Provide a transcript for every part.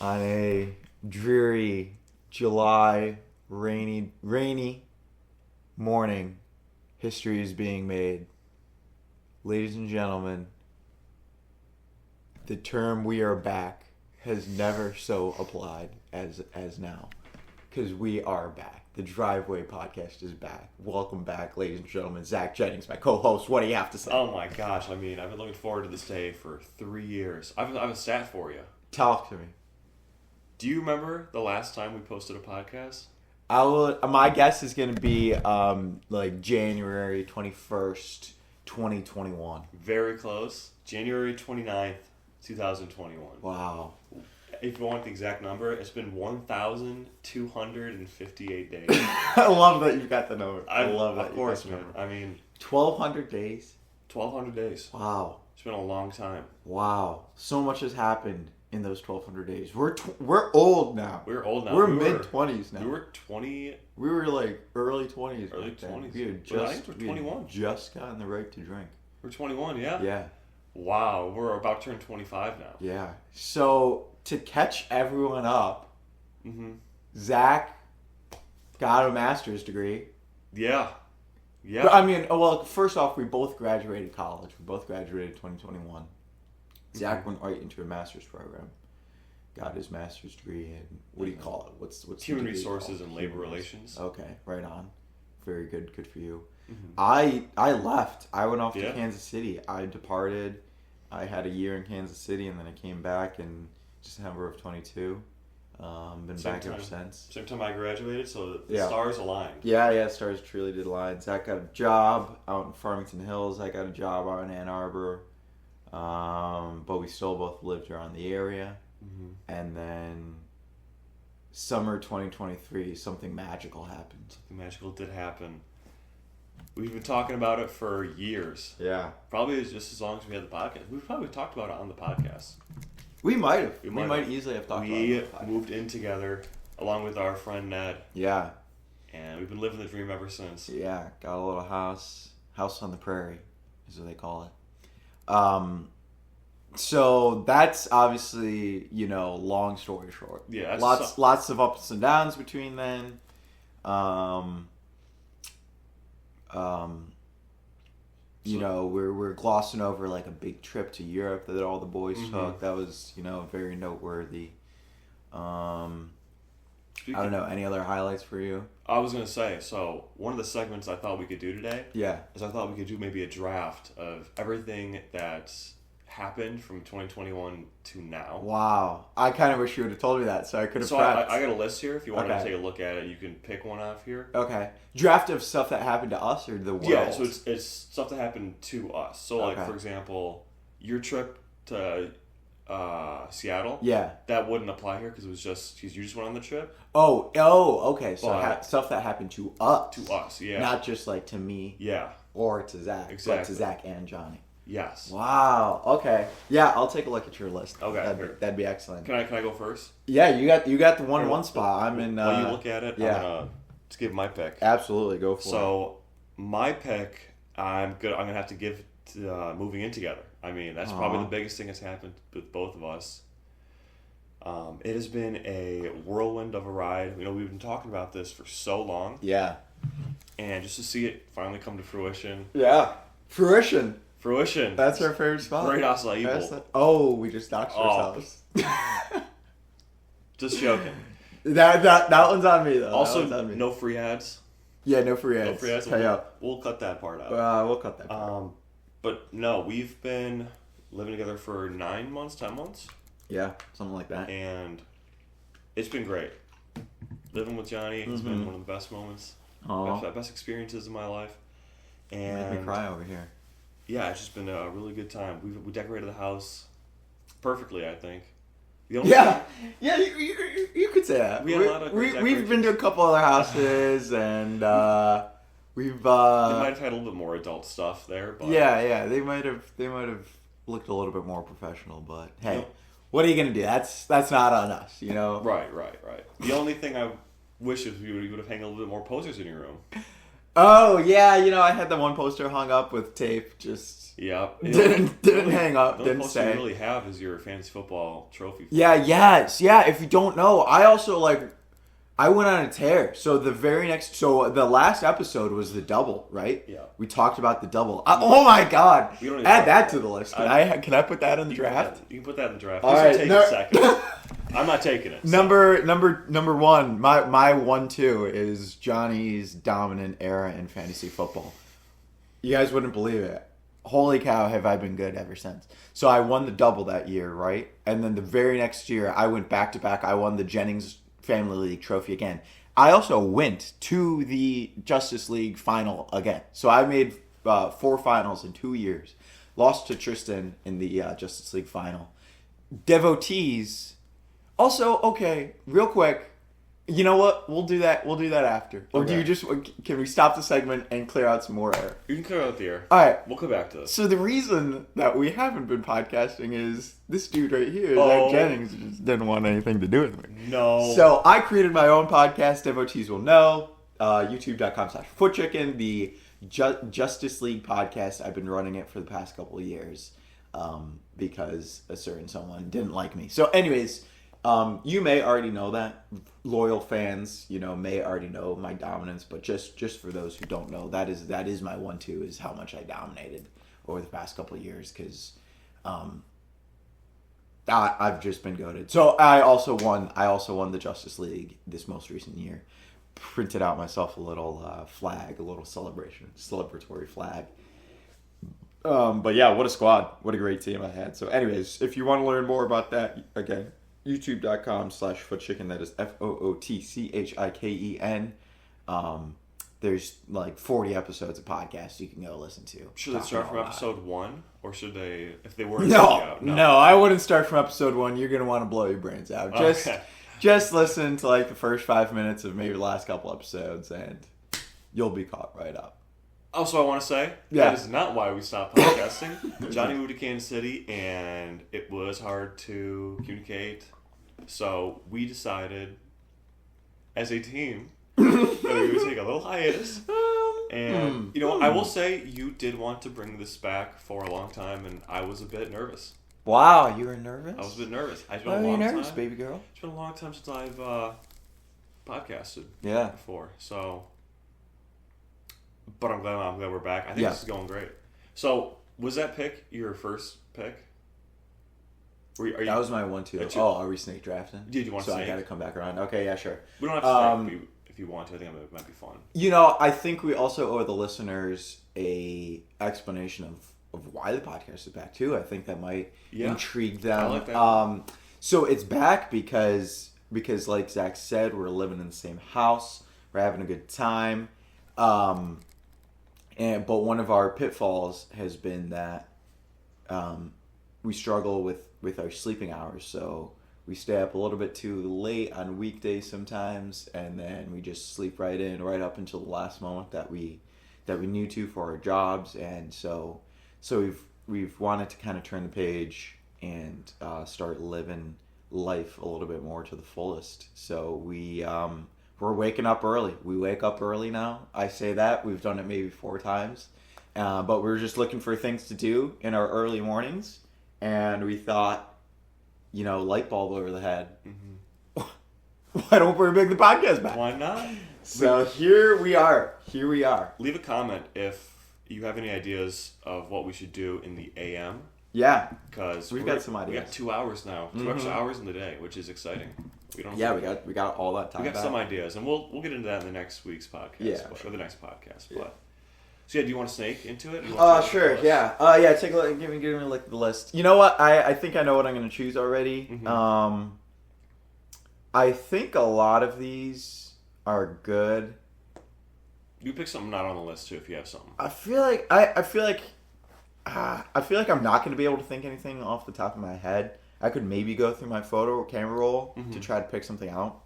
on a dreary July rainy morning. History is being made. Ladies and gentlemen, the term "we are back" has never so applied as now. Because we are back. The Driveway Podcast is back. Welcome back, ladies and gentlemen. Zach Jennings, my co-host. What do you have to say? Oh my gosh, I've been looking forward to this day for 3 years. I have a stat for you. Talk to me. Do you remember the last time we posted a podcast? My guess is going to be like January 21st, 2021. Very close. January 29th, 2021. Wow. If you want the exact number, it's been 1,258 days. I love that you got the number. I love that. Of course, man. I mean... 1,200 days? 1,200 days. Wow. It's been a long time. Wow. So much has happened in those 1,200 days. We're old now. We're old now. We're mid-20s now. We were 20... We were like early 20s. Early 20s. We had I think we're 21. Just gotten the right to drink. We're 21, yeah? Yeah. Wow. We're about to turn 25 now. Yeah. So... to catch everyone up, Zach got a master's degree. Yeah. Yeah. But, I mean, well, first off, we both graduated college. We both graduated in 2021. Zach went right into a master's program. Got his master's degree in, what do you call it? What's Human Resources and Labor Relations. Okay, right on. Very good. Good for you. I left. I went off to Kansas City. I departed. I had a year in Kansas City, and then I came back and... December of 22. Been back ever since. Same time I graduated, so the stars aligned. Yeah, stars truly did align. Zach got a job out in Farmington Hills. I got a job out in Ann Arbor. But we still both lived around the area. And then summer 2023, something magical happened. Something magical did happen. We've been talking about it for years. Yeah. Probably just as long as we had the podcast. We've probably talked about it on the podcast. We might have. We might easily have talked about it. We moved in together, along with our friend Ned. Yeah. And we've been living the dream ever since. Yeah. Got a little house. House on the prairie is what they call it. So that's obviously, long story short. Yeah. Lots of ups and downs between then. We're glossing over like a big trip to Europe that all the boys took. That was, very noteworthy. I don't know, any other highlights for you? I was going to say, so one of the segments I thought we could do today is I thought we could do maybe a draft of everything that's happened from 2021 to now. Wow. I kind of wish you would have told me that so I could have prepped. I got a list here. If you want to take a look at it, you can pick one off here. Okay. Draft of stuff that happened to us or the world? Yeah, so it's stuff that happened to us. So, for example, your trip to Seattle. Yeah. That wouldn't apply here because it was just, you just went on the trip. Oh, okay. So stuff that happened to us. To us, yeah. Not just like to me. Yeah. Or to Zach. Exactly. But to Zach and Johnny. Yes. Wow. Okay. Yeah, I'll take a look at your list. Okay. That'd be excellent. Can I go first? Yeah, you got the one spot. I'm in. While you look at it, I'm gonna just give my pick. Absolutely, go for it. So my pick, I'm gonna have to give to moving in together. I mean, that's probably the biggest thing that's happened with both of us. It has been a whirlwind of a ride. We've been talking about this for so long. Yeah. And just to see it finally come to fruition. Yeah. Fruition. That's our favorite spot. Great acai bowl. Oh, we just doxed ourselves. Just joking. That one's on me, though. Also, no free ads. Yeah, no free ads. No free ads. We'll cut that part out. We'll cut that part But no, we've been living together for 9 months, 10 months. Yeah, something like that. And it's been great. Living with Johnny has been one of the best moments. Best experiences in my life. And make me cry over here. Yeah, it's just been a really good time. We decorated the house perfectly, I think. You could say that. We've been to a couple other houses, and we've. They might have had a little bit more adult stuff there, but yeah, they might have looked a little bit more professional, but hey, what are you gonna do? That's not on us, Right. The only thing I wish is we would have hung a little bit more posters in your room. Oh yeah, I had the one poster hung up with tape. Just Yep. didn't hang up. The Didn't poster stay. you really have is your fantasy football trophy. Yeah. Yes. Yeah. If you don't know, I also I went on a tear. So the last episode was the double, right? Yeah. We talked about the double. Oh my god! We don't need Add to that talk to the about list. Can I put that in the draft? You can put that in the draft. All This right, will take no- a second. I'm not taking it. So. Number one. My 1-2 is Johnny's dominant era in fantasy football. You guys wouldn't believe it. Holy cow, have I been good ever since. So I won the double that year, right? And then the very next year, I went back-to-back. I won the Jennings Family League trophy again. I also went to the Justice League final again. So I made 4 finals in 2 years. Lost to Tristan in the Justice League final. Devotees. Also, okay, real quick. You know what? We'll do that after. Or do Okay. can we stop the segment and clear out some more air? You can clear out the air. All right. We'll come back to this. So the reason that we haven't been podcasting is this dude right here, Oh. Zach Jennings, just didn't want anything to do with me. No. So I created my own podcast. Devotees will know. YouTube.com/footchiken, the Justice League podcast. I've been running it for the past couple of years because a certain someone didn't like me. So anyways, you may already know that. Loyal fans, may already know my dominance. But just for those who don't know, that is my 1-2 is how much I dominated over the past couple of years because I've just been goated. So I also won the Justice League this most recent year. Printed out myself a little flag, a little celebratory flag. But yeah, what a squad. What a great team I had. So anyways, if you want to learn more about that, again, youtube.com/footchiken. That is FOOTCHIKEN. There's 40 episodes of podcasts you can go listen to. Should they start from episode 1? Or should they, if they weren't No, I wouldn't start from episode 1. You're going to want to blow your brains out. Just listen to the first 5 minutes of maybe the last couple episodes and you'll be caught right up. Also, I want to say, that is not why we stopped podcasting. Johnny moved to Kansas City, and it was hard to communicate. So we decided, as a team, that we would take a little hiatus. And, I will say, you did want to bring this back for a long time, and I was a bit nervous. Wow, you were nervous? I was a bit nervous. Why are you nervous, baby girl? It's been a long time since I've podcasted before, so... But I'm glad we're back. I think this is going great. So, was that pick your first pick? That was my 1-2. Oh, are we snake drafting? Did you want to snake? So I got to come back around. Okay, yeah, sure. We don't have to snake if you want to. I think it might be fun. I think we also owe the listeners a explanation of why the podcast is back too. I think that might intrigue them. I like that. So it's back because like Zach said, we're living in the same house. We're having a good time. But one of our pitfalls has been that we struggle with our sleeping hours. So we stay up a little bit too late on weekdays sometimes, and then we just sleep right up until the last moment that we need to for our jobs. And so we've wanted to kind of turn the page and start living life a little bit more to the fullest. So we're waking up early. We wake up early now. I say that. We've done it maybe 4 times. But we're just looking for things to do in our early mornings. And we thought, light bulb over the head. Mm-hmm. Why don't we bring the podcast back? Why not? So here we are. Leave a comment if you have any ideas of what we should do in the AM. Yeah. Because we've got some ideas. We got 2 hours now. 2 extra hours in the day, which is exciting. We got all that time. We got some ideas, and we'll get into that in the next week's podcast, or the next podcast. Yeah. But so do you want to snake into it? Sure. Yeah. Take a look. Give me the list. You know what? I think I know what I'm going to choose already. Mm-hmm. I think a lot of these are good. You pick something not on the list too if you have something. I feel like I'm not going to be able to think anything off the top of my head. I could maybe go through my camera roll to try to pick something out.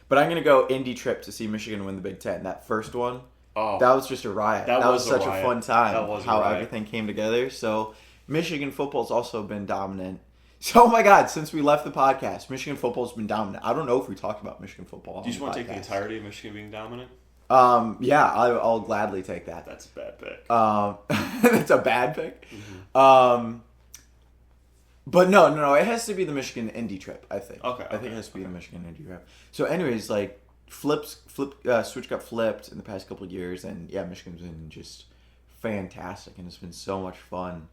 But I'm going to go Indy trip to see Michigan win the Big Ten. That first one, that was just a riot. That was such a fun time. That was how everything came together. So Michigan football's also been dominant. So, oh my God, since we left the podcast, Michigan football's been dominant. I don't know if we talked about Michigan football. Do you just want to take the entirety of Michigan being dominant? Yeah, I'll gladly take that. That's a bad pick. That's a bad pick. Mm-hmm. But no, it has to be the Michigan Indy trip. I think. Okay. I think it has to be the Michigan Indy trip. So, anyways, like Switch got flipped in the past couple of years, and yeah, Michigan's been just fantastic, and it's been so much fun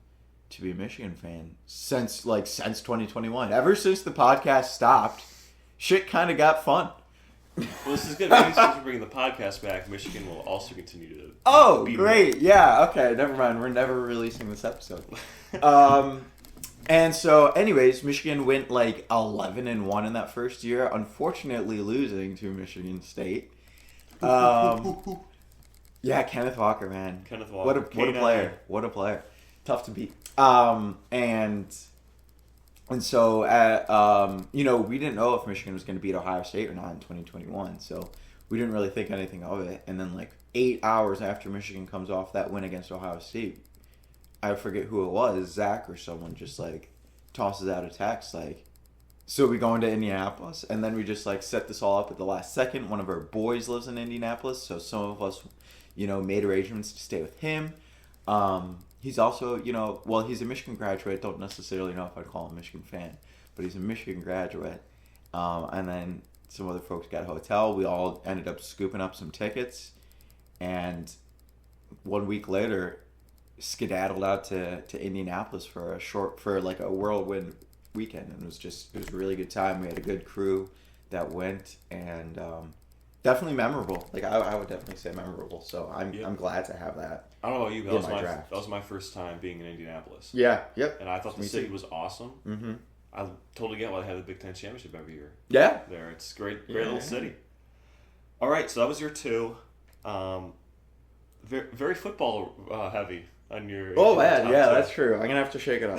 to be a Michigan fan since 2021. Ever since the podcast stopped, shit kind of got fun. Well, this is good. Maybe since we're bringing the podcast back, Michigan will also continue to. Oh, be great! more. Yeah. Okay. Never mind. We're never releasing this episode. And so, anyways, Michigan went 11-1 in that first year. Unfortunately, losing to Michigan State. Yeah, Kenneth Walker, man. Kenneth Walker. What a player! What a player! Tough to beat. And so we didn't know if Michigan was going to beat Ohio State or not in 2021. So we didn't really think anything of it. And then 8 hours after Michigan comes off that win against Ohio State, I forget who it was, Zach or someone, just tosses out a text so we going to Indianapolis, and then we just set this all up at the last second. One of our boys lives in Indianapolis, so some of us, made arrangements to stay with him. He's also, he's a Michigan graduate. Don't necessarily know if I'd call him a Michigan fan, but he's a Michigan graduate. And then some other folks got a hotel. We all ended up scooping up some tickets, and 1 week later, skedaddled out to Indianapolis for a whirlwind weekend, and it was a really good time. We had a good crew that went, and definitely memorable. I would definitely say memorable. So I'm glad to have that. I don't know about you, but that was my first time being in Indianapolis. Yeah. Yep. And I thought the city was awesome. Mm-hmm. I totally get why they have the Big Ten championship every year. Yeah. There, it's great little city. All right, so that was your two. Very, very football heavy. On your man, yeah, that's true. I'm gonna have to shake it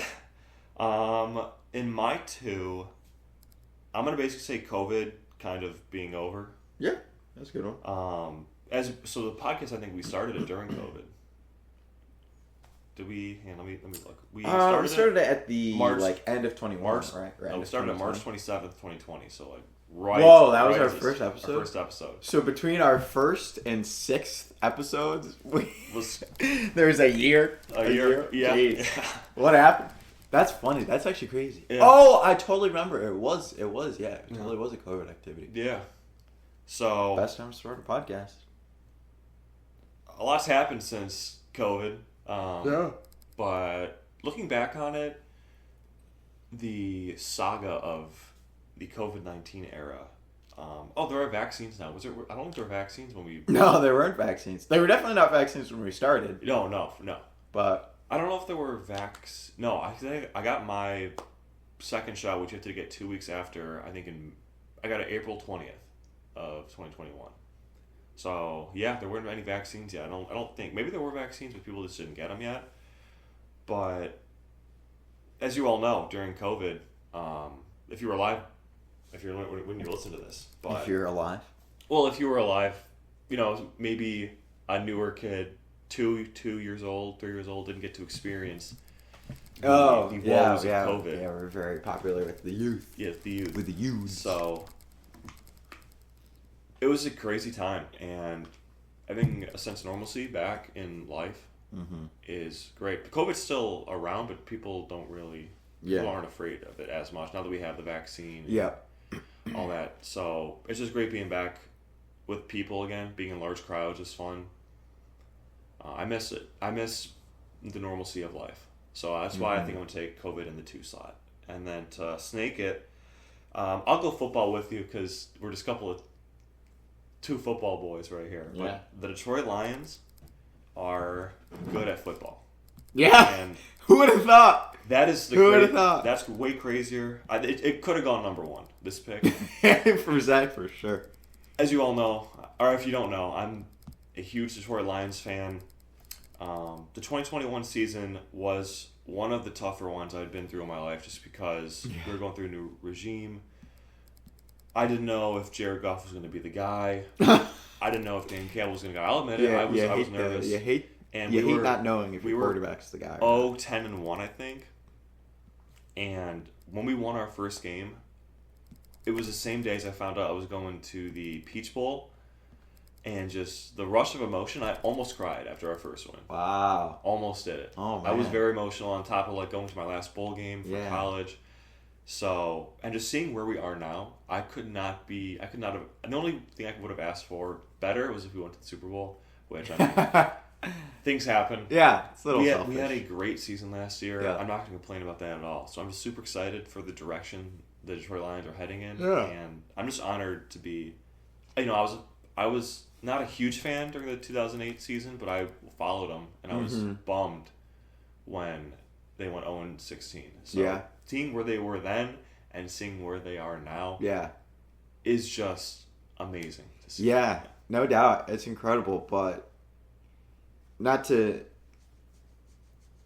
up. In my two, I'm gonna basically say COVID kind of being over. Yeah, that's a good one. So the podcast, I think we started it during COVID. Did we? Let me look. We started it at the end of 21, right? No, we started on March 27th, 2020. So Whoa, that was our first episode? Our first episode. So between our first and sixth episodes, there was a year. A year? Yeah. Jeez. What happened? That's funny. That's actually crazy. Yeah. Oh, I totally remember. It was, yeah. It totally was a COVID activity. Yeah. So... Best time to start a podcast. A lot's happened since COVID. Yeah. But looking back on it, the saga of the COVID-19 era. There are vaccines now. I don't think there were vaccines when we... No, there weren't vaccines. They were definitely not vaccines when we started. No. But... I don't know if there were No, I think I got my second shot, which you have to get 2 weeks after, I got it April 20th of 2021. So, yeah, there weren't any vaccines yet. I don't think. Maybe there were vaccines, but people just didn't get them yet. But, as you all know, during COVID, if you were alive... when you listen to this. But, if you're alive? Well, if you were alive, maybe a newer kid, 2 years old, 3 years old, didn't get to experience the woes of COVID. Yeah, we're very popular with the youth. Yes, the youth. With the youth. So, it was a crazy time, and having a sense of normalcy back in life is great. COVID's still around, but people don't really... People aren't afraid of it as much now that we have the vaccine. Yeah. All that. So it's just great being back with people again. Being in large crowds is fun. I miss it. I miss the normalcy of life. So that's why I think I'm going to take COVID in the 2 slot. And then to snake it, I'll go football with you because we're just two football boys right here. Yeah. But the Detroit Lions are good at football. Yeah. And who would have thought? That is Who would have thought? That's way crazier. It could have gone number 1, this pick. For Zach, for sure. As you all know, or if you don't know, I'm a huge Detroit Lions fan. The 2021 season was one of the tougher ones I'd been through in my life just because we were going through a new regime. I didn't know if Jared Goff was going to be the guy. I didn't know if Dan Campbell was going to go. I'll admit it. I was nervous. You hate not knowing if your quarterback's the guy. 10-1, I think. And when we won our first game, it was the same day as I found out I was going to the Peach Bowl. and just the rush of emotion. I almost cried after our first win. Wow. Almost did it. Oh, man. I was very emotional on top of going to my last bowl game for college. So, and just seeing where we are now, I could not have, the only thing I would have asked for better was if we went to the Super Bowl, which, I mean, things happen. Yeah, it's a little selfish. We had a great season last year. Yeah. I'm not going to complain about that at all. So I'm just super excited for the direction the Detroit Lions are heading in. Yeah. And I'm just honored to be, I was not a huge fan during the 2008 season, but I followed them, and I was bummed when they went 0-16. So seeing where they were then and seeing where they are now is just amazing to see. Yeah, no doubt. It's incredible, but not to,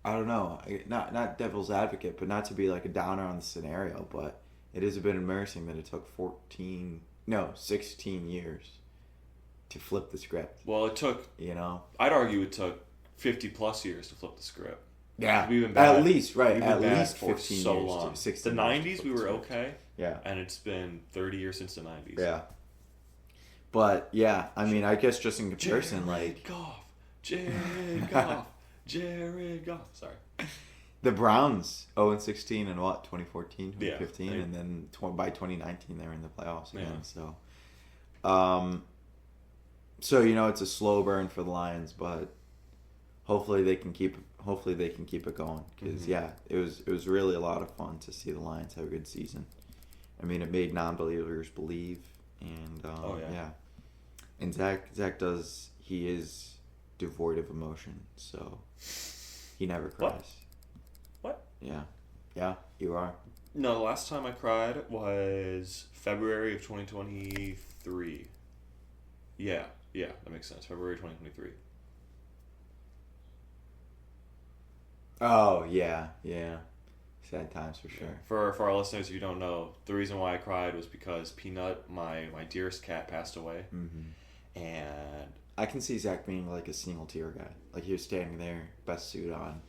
I don't know, not devil's advocate, but not to be like a downer on the scenario, but it is a bit embarrassing that it took 16 years to flip the script. Well, it took, I'd argue it took 50 plus years to flip the script. Yeah, we've been bad. At least, right? We've been at bad least for 15 so years. long. 16 the years 90s, we were okay. Yeah. And it's been 30 years since the 90s. Yeah. But, yeah, I mean, I guess just in comparison, Jared Goff. Sorry. The Browns, 0-16 in what, 2014, 2015? Yeah. And then by 2019, they were in the playoffs again. Yeah. So, it's a slow burn for the Lions, but hopefully they can keep it going, because it was really a lot of fun to see the Lions have a good season. I mean, it made non-believers believe, and and Zach he is devoid of emotion, so he never cries. What? Yeah, you are. No, the last time I cried was February of 2023. Yeah, that makes sense. February 2023. Oh, yeah. Sad times for sure. For our listeners, if you don't know, the reason why I cried was because Peanut, my dearest cat, passed away. Mm-hmm. And I can see Zach being like a single tear guy. Like he was standing there, best suit on,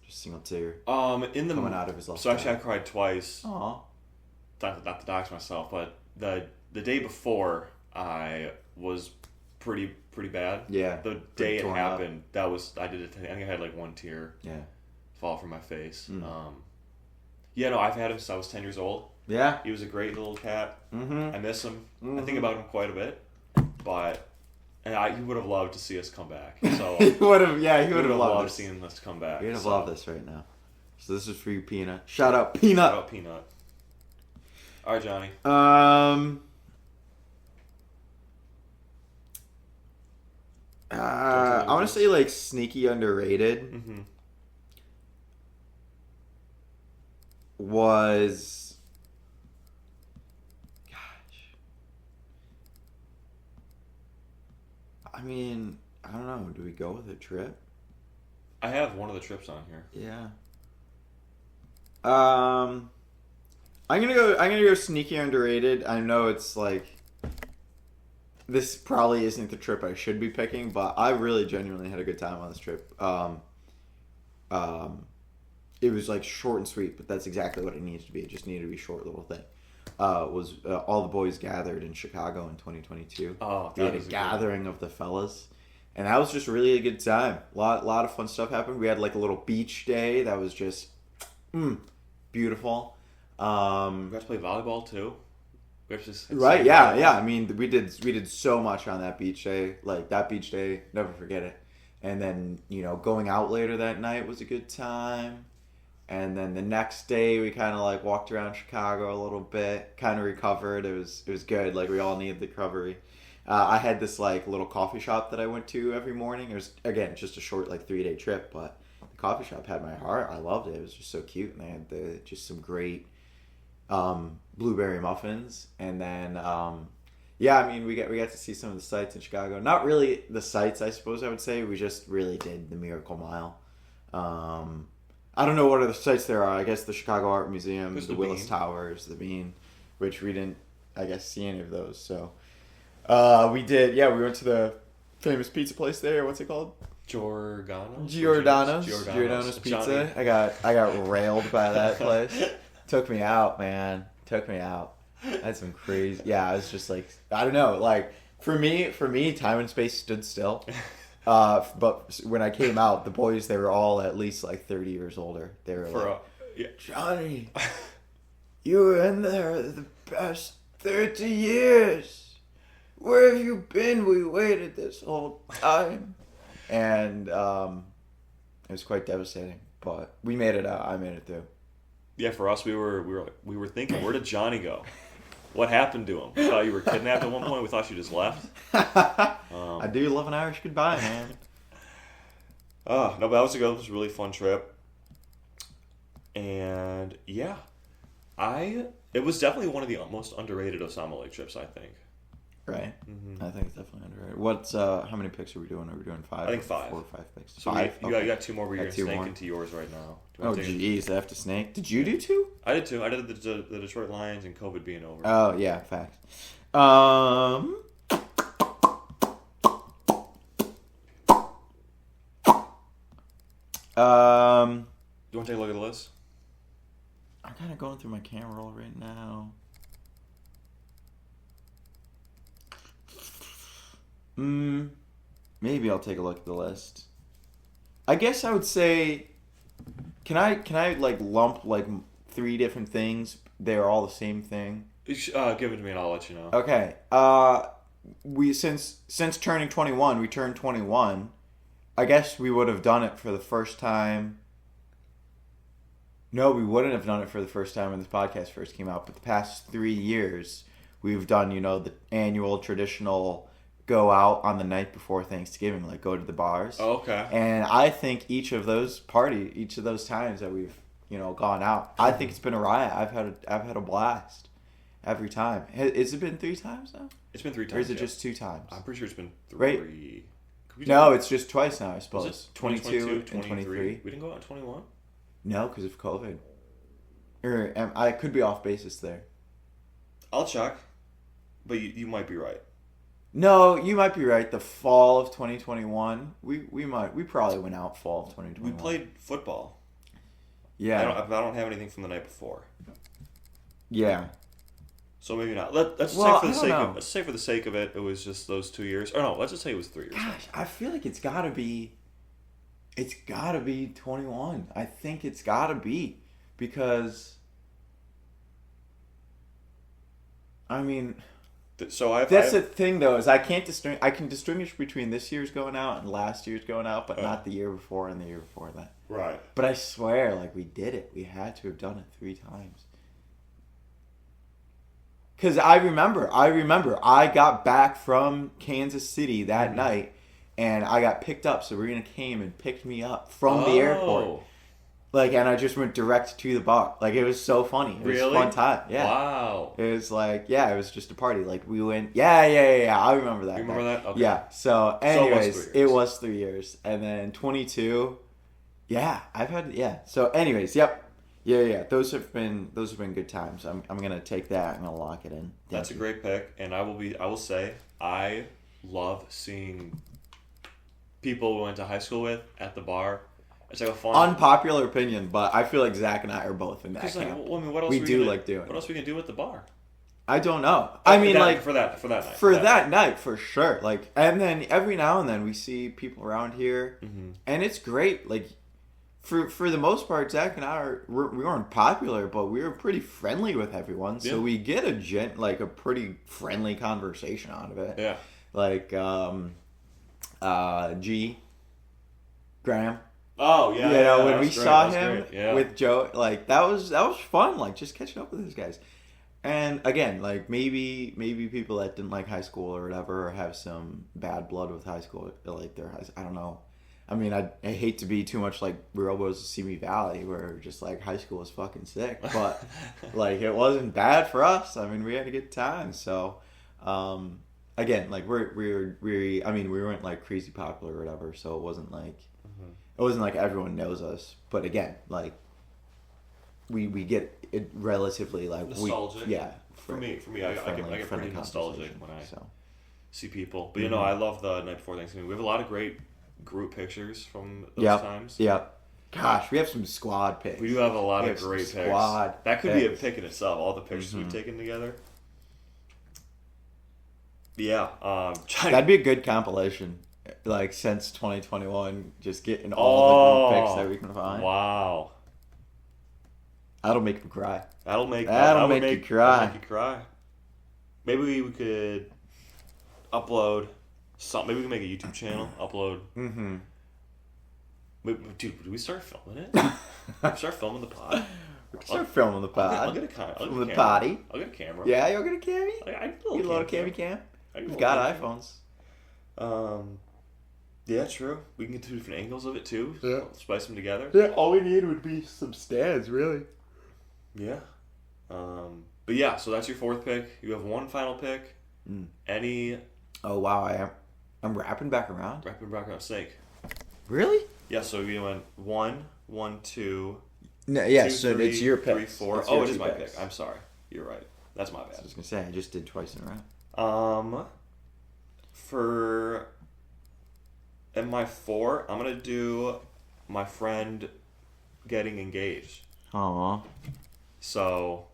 just single tear. Coming out of his left So actually, eye. I cried twice. Aw. Not to dox myself, but the day before, I was pretty bad. Yeah. The day it happened, I think I had like one tear. Yeah. Fall from my face. I've had him since I was 10 years old. Yeah. He was a great little cat. Mm-hmm. I miss him. I think about him quite a bit. But he would have loved to see us come back. So he would have loved seeing us come back. He would have loved this right now. So this is for you, Peanut. Shout out, Peanut. All right, Johnny. I want to say like sneaky underrated. Mm-hmm. Was, I mean, I don't know. Do we go with a trip? I have one of the trips on here. Yeah. I'm gonna go sneaky underrated. I know it's like, this probably isn't the trip I should be picking, but I really genuinely had a good time on this trip. It was like short and sweet, but that's exactly what it needs to be. It just needed to be a short little thing. Was all the boys gathered in Chicago in 2022. Oh, we had a gathering of the fellas, and that was just really a good time. A lot of fun stuff happened. We had like a little beach day that was just beautiful. We got to play volleyball too. Right? Yeah. I mean, we did so much on that beach day. Like that beach day, never forget it. And then going out later that night was a good time. And then the next day we kind of like walked around Chicago a little bit, kind of recovered. It was good. Like we all needed the recovery. I had this like little coffee shop that I went to every morning. It was, again, just a short like 3-day trip, but the coffee shop had my heart. I loved it. It was just so cute, and they had just some great blueberry muffins. And then I mean we got to see some of the sights in Chicago. Not really the sights, I suppose I would say. We just really did the Miracle Mile. I don't know what other sites there are. I guess the Chicago Art Museum, the Willis Towers, the Bean, which we didn't, I guess, see any of those. So we did. Yeah, we went to the famous pizza place there. What's it called? Giordano's Pizza. I got railed by that place. Took me out, man. I had some crazy. Yeah, I was just like, I don't know, like For me, time and space stood still. But when I came out, the boys, they were all at least like 30 years older. They were Johnny, you were in there the past 30 years. Where have you been? We waited this whole time. And it was quite devastating. But we made it out. I made it through. Yeah, for us, we were thinking, where did Johnny go? What happened to him? We thought you were kidnapped at one point. We thought you just left. I do love an Irish goodbye, man. No, but that was a a really fun trip. And yeah, it was definitely one of the most underrated Osama Lake trips, I think. Right. Mm-hmm. I think it's definitely underrated. What's how many picks are we doing? Are we doing 5? I think 5. 4 or 5 picks. So 5. You got 2 more. Where you're gonna snake into yours right now. Oh jeez, I have to snake. Did you do 2? I did 2. I did the Detroit Lions and COVID being over. Oh yeah, facts. You want to take a look at the list? I'm kind of going through my camera roll right now. Maybe I'll take a look at the list. I guess I would say, can I like lump like 3 different things? They're all the same thing. Give it to me and I'll let you know. Okay. We since turning 21, we turned 21. I guess we would have done it for the first time. No, we wouldn't have done it for the first time when this podcast first came out. But the past 3 years, we've done, the annual traditional go out on the night before Thanksgiving, like go to the bars. Oh, okay. And I think each of those times that we've, gone out, I think it's been a riot. I've had a blast every time. Has it been 3 times now? It's been 3 times. Or is it just 2 times? I'm pretty sure it's been 3. Right? No, it's just twice now, I suppose. Was it 22 and 23. We didn't go out in 21? No, because of COVID. Or I could be off basis there. I'll check, but you might be right. No, you might be right. The fall of 2021, we probably went out fall of 2021. We played football. Yeah. I don't have anything from the night before. Yeah. So maybe not. Let's say for the sake of it, it was just those 2 years. Or no, let's just say it was 3 years. Gosh, I feel like it's gotta be 21. I think it's gotta be, because I mean, that's the thing though, is I can distinguish between this year's going out and last year's going out, but not the year before and the year before that. Right. But I swear, like, we did it. We had to have done it 3 times. Because I remember I got back from Kansas City that night, and I got picked up. Sabrina came and picked me up from the airport. Like, and I just went direct to the bar. Like, it was so funny. It was a fun time. Yeah. Wow. It was like, it was just a party. Like, we went, yeah. I remember that. You remember that? Okay. Yeah. So, anyways, it was 3 years. And then 22, I've had, So, anyways, yep. Yeah. Those have been good times. I'm gonna take that. I'm gonna lock it in. That's a great pick, and I will say I love seeing people we went to high school with at the bar. It's like a fun. Unpopular opinion, but I feel like Zach and I are both in that camp. Like, well, I mean, what else we do gonna, like doing? What else we can do at the bar? I don't know. I mean, like for that night. For that night, for sure. Like, and then every now and then we see people around here, and it's great. Like, for the most part, Zach and I we weren't popular, but we were pretty friendly with everyone. So we get a pretty friendly conversation out of it. Yeah. Like, Graham. Oh yeah. When we saw him with Joe, like that was fun. Like, just catching up with these guys. And again, like maybe people that didn't like high school or whatever, or have some bad blood with high school, like I don't know. I mean, I hate to be too much like Real Boys of Simi Valley, where just like high school was fucking sick, but like it wasn't bad for us. I mean, we had a good time. So, again, like we weren't like crazy popular or whatever. So it wasn't like everyone knows us. But again, like we get it relatively like nostalgic. For me, I get pretty nostalgic when I see people. But I love the night before Thanksgiving. We have a lot of great group pictures from those times. Yeah. Gosh, we have some squad pics. We do have a lot of great pics. That could be a pic in itself, all the pictures we've taken together. Yeah. That'd be a good compilation. Like, since 2021, just getting all the group picks that we can find. Wow. That'll make me cry. That'll make you cry. That'll make you cry. Maybe we could upload something. Maybe we can make a YouTube channel. Upload. Mm-hmm. Dude, do we start filming it? Start filming the pod. We can start filming the pod. I'll get a camera. Filming the potty. I'll get a camera. Yeah, you'll get a cammy? I Get a little cammy cam? We've got iPhones. Yeah, true. We can get two different angles of it too. Yeah. Spice them together. Yeah, all we need would be some stands, really. Yeah. But yeah, so that's your fourth pick. You have one final pick. Any... Oh, wow. I'm wrapping back around? Wrapping back around snake. Really? Yeah, so you went 1, 1, 2... No, yeah, 2, so 3, it's your pick. 3, 4. Oh, it is my pick. I'm sorry. You're right. That's my bad. I was going to say, I just did twice in a row. For... And my 4, I'm going to do my friend getting engaged. Aww. So,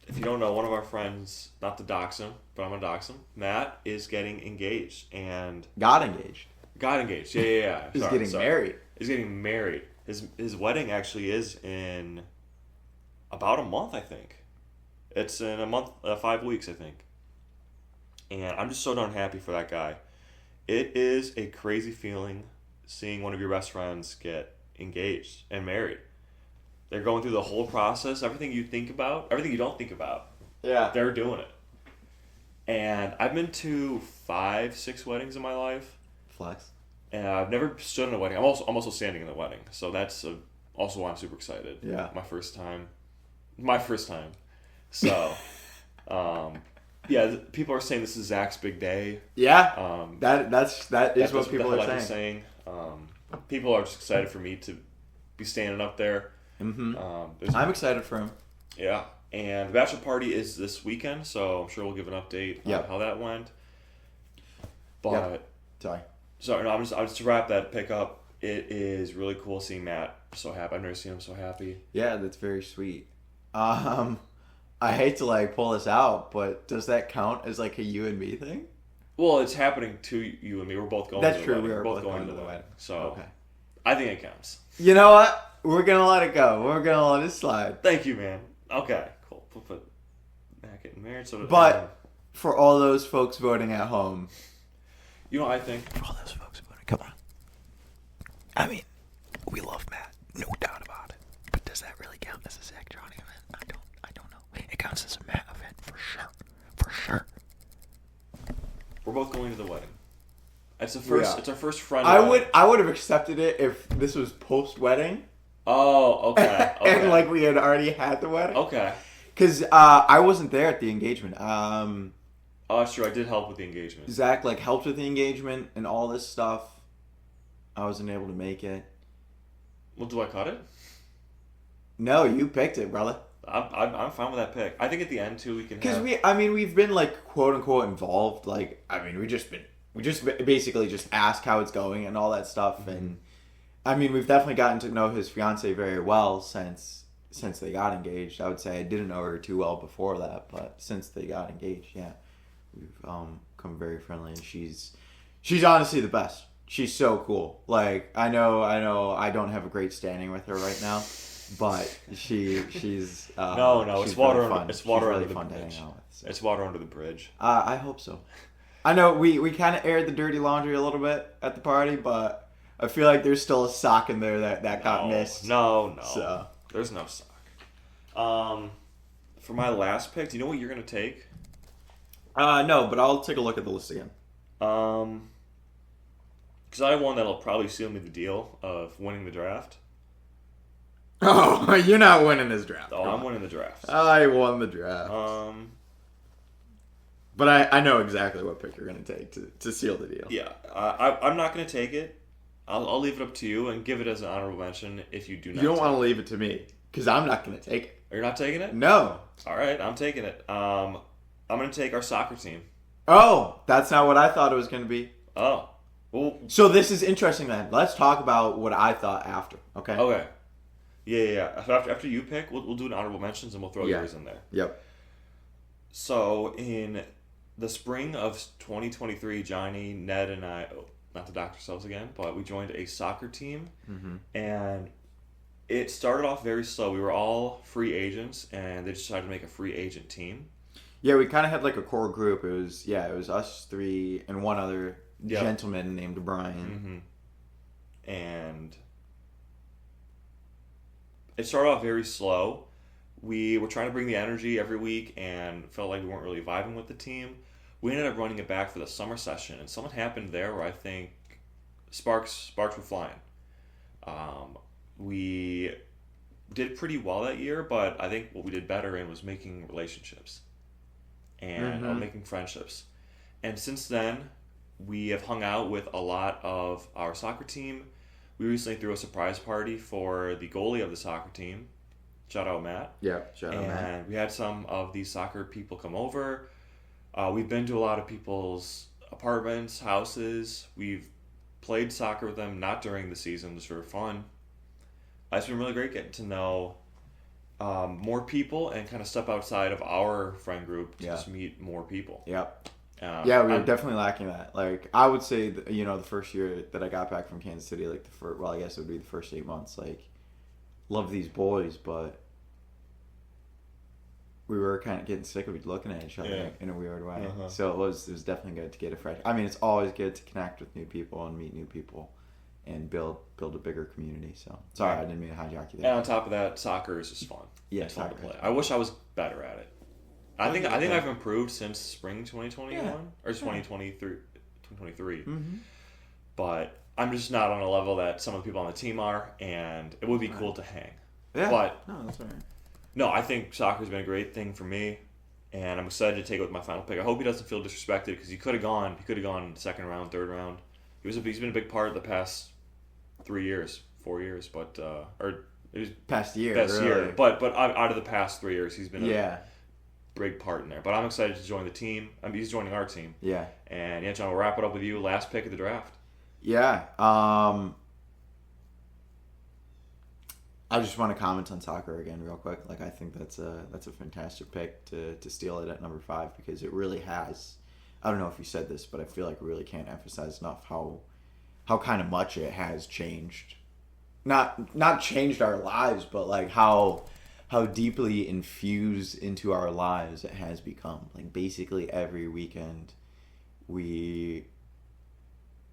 if you don't know, one of our friends, not to dox him, but I'm going to dox him, Matt is getting engaged. And Got engaged. got engaged. Yeah. He's getting married. He's getting married. His wedding actually is in about a month, I think. It's in a month, 5 weeks, I think. And I'm just so darn happy for that guy. It is a crazy feeling seeing one of your best friends get engaged and married. They're going through the whole process, everything you think about, everything you don't think about. Yeah. They're doing it. And I've been to 5, 6 weddings in my life. Flex. And I've never stood in a wedding. I'm also standing in the wedding. So that's also why I'm super excited. Yeah. My first time. So, yeah, people are saying this is Zach's big day. Yeah. That is what people are saying. People are just excited for me to be standing up there. Mm-hmm. I'm excited for him. Yeah. And the bachelor party is this weekend, so I'm sure we'll give an update on how that went. But sorry, no, I'm just to wrap that pick up. It is really cool seeing Matt so happy. I've never seen him so happy. Yeah, that's very sweet. I hate to pull this out, but does that count as a you and me thing? Well, it's happening to you and me. We're both going. That's to the true. Wedding. We are both going to the wedding. So okay. I think it counts. You know what? We're gonna let it go. We're gonna let it slide. Thank you, man. Okay, cool. Put Matt getting married. But for all those folks voting at home, you know, I think for all those folks voting, come on. I mean, we love Matt, no doubt about it. But does that really count as a Zach Johnny event? I don't know. It counts as a Matt event for sure. For sure. We're both going to the wedding. It's the first. Yeah. It's our first friend. I would have accepted it if this was post wedding. Oh, okay. And we had already had the wedding. Okay. Because I wasn't there at the engagement. Oh, that's true. I did help with the engagement. Zach helped with the engagement and all this stuff. I wasn't able to make it. Well, do I cut it? No, you picked it, brother. I'm fine with that pick. I think at the end too we can. Because we've been quote unquote involved. We just basically just ask how it's going and all that stuff. Mm-hmm. And we've definitely gotten to know his fiance very well since they got engaged. I would say I didn't know her too well before that, but since they got engaged, yeah, we've come very friendly. And she's honestly the best. She's so cool. I know I don't have a great standing with her right now, but she's no, she's it's water. Really fun. It's water really under fun the bridge. to hang out with. So. It's water under the bridge. I hope so. I know we kind of aired the dirty laundry a little bit at the party, but I feel like there's still a sock in there that got missed. No. So there's no sock. For my last pick, do you know what you're gonna take? No, but I'll take a look at the list again. Because I have one that'll probably seal me the deal of winning the draft. Oh, you're not winning this draft. Oh, I'm winning the draft. I won the draft. But I know exactly what pick you're going to take to seal the deal. Yeah. I'm not going to take it. I'll leave it up to you and give it as an honorable mention if you do not. You don't want to leave it to me because I'm not going to take it. You're not taking it? No. All right, I'm taking it. I'm going to take our soccer team. Oh, that's not what I thought it was going to be. Oh. Well, so this is interesting then. Let's talk about what I thought after, okay? Okay. Yeah. After you pick, we'll do an honorable mentions and we'll throw yours in there. Yep. So in the spring of 2023, Johnny, Ned, and I, not to dox ourselves again, but we joined a soccer team, and it started off very slow. We were all free agents, and they decided to make a free agent team. Yeah, we kind of had like a core group. It was us three and one other gentleman named Brian. And it started off very slow. We were trying to bring the energy every week and felt like we weren't really vibing with the team. We ended up running it back for the summer session, and something happened there where I think sparks were flying. We did pretty well that year, but I think what we did better in was making relationships and making friendships. And since then, we have hung out with a lot of our soccer team. We recently threw a surprise party for the goalie of the soccer team. Shout out Matt. Yeah, shout out Matt. And we had some of these soccer people come over. We've been to a lot of people's apartments, houses. We've played soccer with them, not during the season, just for fun. It's been really great getting to know more people and kind of step outside of our friend group to just meet more people. Yep. We were definitely lacking that. Like, I would say, the first year that I got back from Kansas City, like I guess it would be the first 8 months. Like, love these boys, but we were kind of getting sick of looking at each other in a weird way. So it was definitely good to get a fresh. I mean, it's always good to connect with new people and meet new people, and build a bigger community. So sorry, I didn't mean to hijack you there. And on top of that, soccer is just fun. Yeah, it's fun to play. I wish I was better at it. I think I've improved since spring 2021 or 2023. But I'm just not on a level that some of the people on the team are, and it would be cool to hang. Yeah. But no, that's all right. No, I think soccer's been a great thing for me, and I'm excited to take it with my final pick. I hope he doesn't feel disrespected because he could have gone. He could have gone second round, third round. He's been a big part of the past 4 years, but or it was past year. But out of the past 3 years, he's been a big part in there. But I'm excited to join the team. I mean, he's joining our team. Yeah. And John, we'll wrap it up with you. Last pick of the draft. Yeah. I just want to comment on soccer again real quick. Like, I think that's a fantastic pick to steal it at number 5 because it really has. I don't know if you said this, but I feel like we really can't emphasize enough how kind of much it has changed. Not changed our lives, but like how deeply infused into our lives it has become. Like, basically every weekend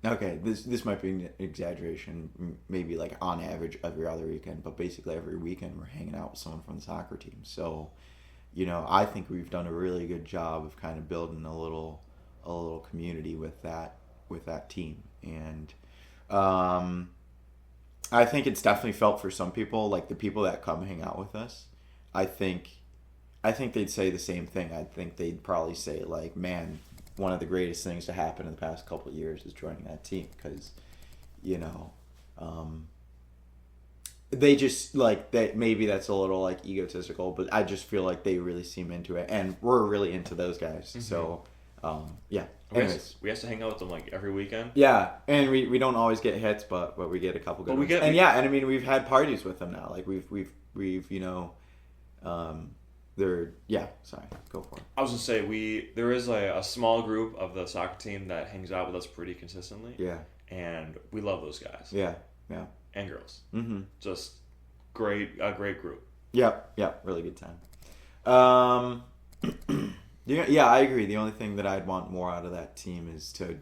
this might be an exaggeration, maybe like on average every other weekend, but basically every weekend we're hanging out with someone from the soccer team. So, I think we've done a really good job of kind of building a little community with that team. And I think it's definitely felt for some people, like the people that come hang out with us. I think they'd say the same thing. I think they'd probably say, like, man, one of the greatest things to happen in the past couple of years is joining that team because, they just, like, that maybe that's a little, like, egotistical, but I just feel like they really seem into it, and we're really into those guys. So, yeah. Anyways. We have to hang out with them, like, every weekend. Yeah, and we don't always get hits, but we get a couple good ones. And I mean, we've had parties with them now. Like, we've sorry, go for it. I was gonna say there is a small group of the soccer team that hangs out with us pretty consistently. Yeah, and we love those guys. Yeah, and girls. Just a great group. Yep, really good time. Yeah, I agree. The only thing that I'd want more out of that team is to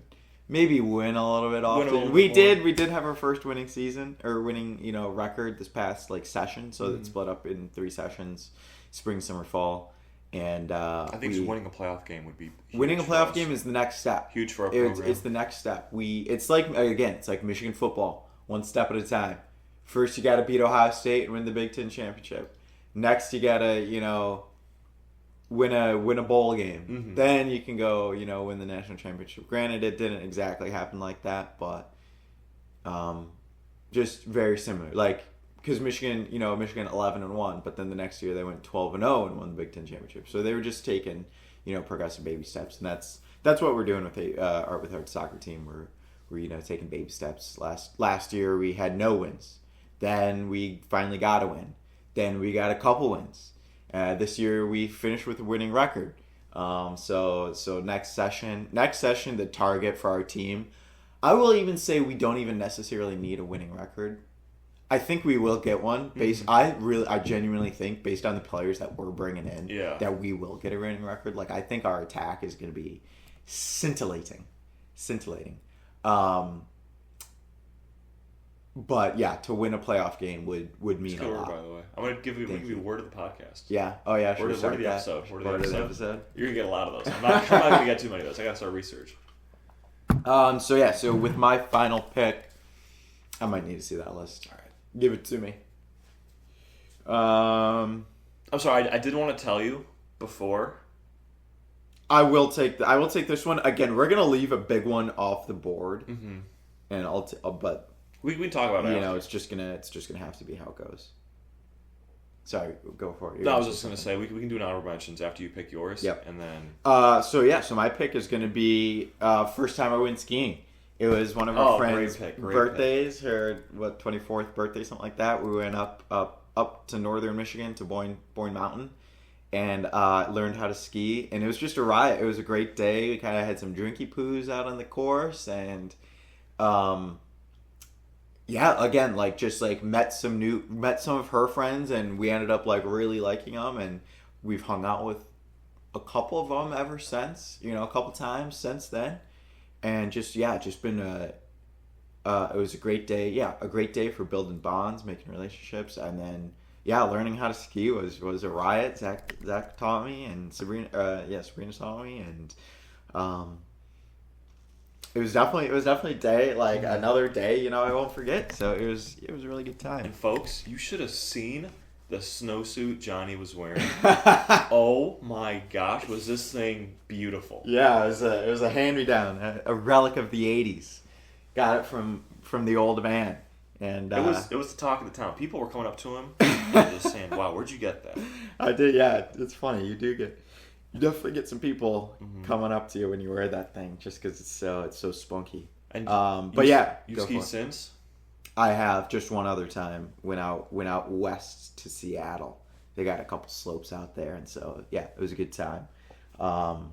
maybe win a little bit often. We did have our first winning season or winning record this past session. So it's split up in 3 sessions: spring, summer, fall. And I think winning a playoff game would be huge. Winning a playoff game is the next step. Huge for our program. It's the next step. It's like Michigan football, one step at a time. First, you got to beat Ohio State and win the Big Ten championship. Next, you got to win a bowl game. Then you can go win the national championship. Granted, it didn't exactly happen like that, but just very similar. Like, because Michigan 11-1, but then the next year they went 12-0 and won the Big Ten championship. So they were just taking progressive baby steps, and that's what we're doing with our soccer team. We're taking baby steps. Last year we had no wins. Then we finally got a win. Then we got a couple wins. This year we finished with a winning record. So next session, the target for our team, I will even say we don't even necessarily need a winning record. I think we will get one. I genuinely think, based on the players that we're bringing in, that we will get a winning record. Like, I think our attack is going to be scintillating. But yeah, to win a playoff game would mean a lot. By the way, I'm gonna give you a word of the podcast. Yeah. Oh yeah. Word of the episode. Word of the episode. You're gonna get a lot of those. I'm not gonna get too many of those. I gotta start research. So with my final pick, I might need to see that list. All right, give it to me. I'm sorry. I didn't want to tell you before. I will take this one again. We're gonna leave a big one off the board, and but. We can talk about it. It's just gonna have to be how it goes. Sorry, go for it. No, I was just gonna say we can do an honorable mentions after you pick yours. Yep. And then. So my pick is gonna be first time I went skiing. It was one of our friends' birthdays. Her 24th birthday, something like that. We went up to northern Michigan to Boyne Mountain, and learned how to ski. And it was just a riot. It was a great day. We kind of had some drinky poos out on the course, and yeah, again, met some of her friends, and we ended up really liking them, and we've hung out with a couple of them ever since. A couple times since then, and just been it was a great day. Yeah, a great day for building bonds, making relationships, and then learning how to ski was a riot. Zach taught me, and Sabrina taught me, and It was definitely a day, another day, I won't forget. So it was a really good time. And folks, you should have seen the snowsuit Johnny was wearing. Oh my gosh, was this thing beautiful? Yeah, it was a hand-me-down, a relic of the 80s. Got it from the old man. And it was the talk of the town. People were coming up to him and just saying, "Wow, where'd you get that?" I did, yeah. It's funny. You definitely get some people coming up to you when you wear that thing, just because it's so spunky. And you skied since? I have just one other time. Went out west to Seattle. They got a couple slopes out there, and so it was a good time. But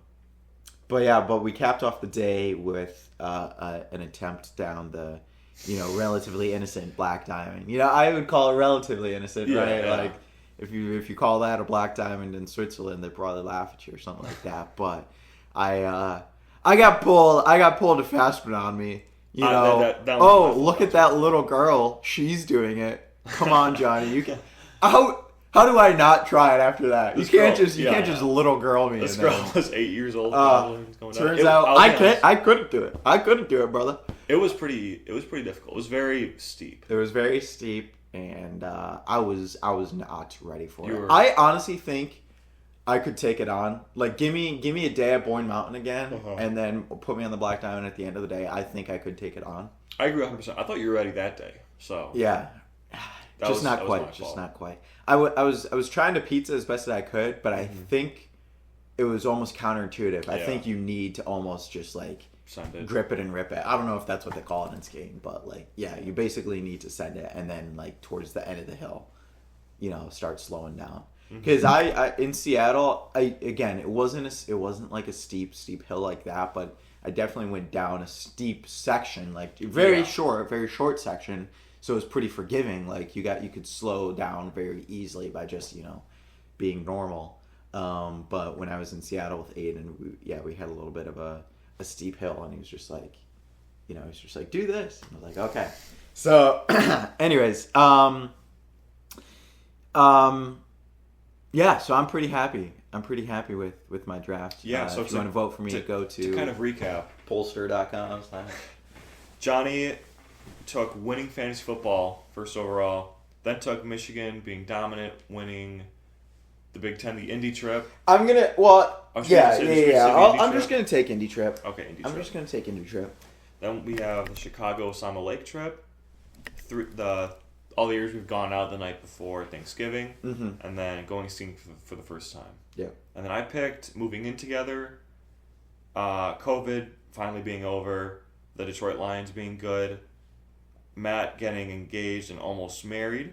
we capped off the day with an attempt down the, relatively innocent Black Diamond. I would call it relatively innocent, right? Yeah. If you call that a black diamond in Switzerland, they'd probably laugh at you or something like that. But I got pulled a fast one on me. Look at that little girl. She's doing it. Come on, Johnny. You can. How do I not try it after that? You can't just little girl me. This girl was 8 years old. Turns out I couldn't do it. I couldn't do it, brother. It was pretty difficult. It was very steep. And I was not ready for it. I honestly think I could take it on. Give me a day at Boyne Mountain again, and then put me on the Black Diamond at the end of the day. I think I could take it on. I agree 100%. I thought you were ready that day. So yeah, not quite. I was trying to pizza as best as I could, but I think it was almost counterintuitive. I think you need to almost just send it. Grip it and rip it. I don't know if that's what they call it in skiing, but you basically need to send it, and then towards the end of the hill, start slowing down. Because I in Seattle, it wasn't a steep hill like that, but I definitely went down a steep section, very short section, so it was pretty forgiving. You could slow down very easily by just being normal. But when I was in Seattle with Aiden, we had a little bit of a steep hill, and he was just do this. And I was like, okay. So, anyways, so I'm pretty happy. I'm pretty happy with my draft. Yeah. So if you want to vote for me, go to kind of recap Polster.com. Johnny took winning fantasy football first overall, then took Michigan being dominant, winning the Big Ten, the Indy trip. I'm gonna. I'm just gonna take Indy trip. Okay, Indy trip. I'm just gonna take Indy trip. Then we have the Chicago Osama Lake trip. All the years we've gone out the night before Thanksgiving, and then going skiing for the first time. Yeah. And then I picked moving in together. COVID finally being over, the Detroit Lions being good, Matt getting engaged and almost married,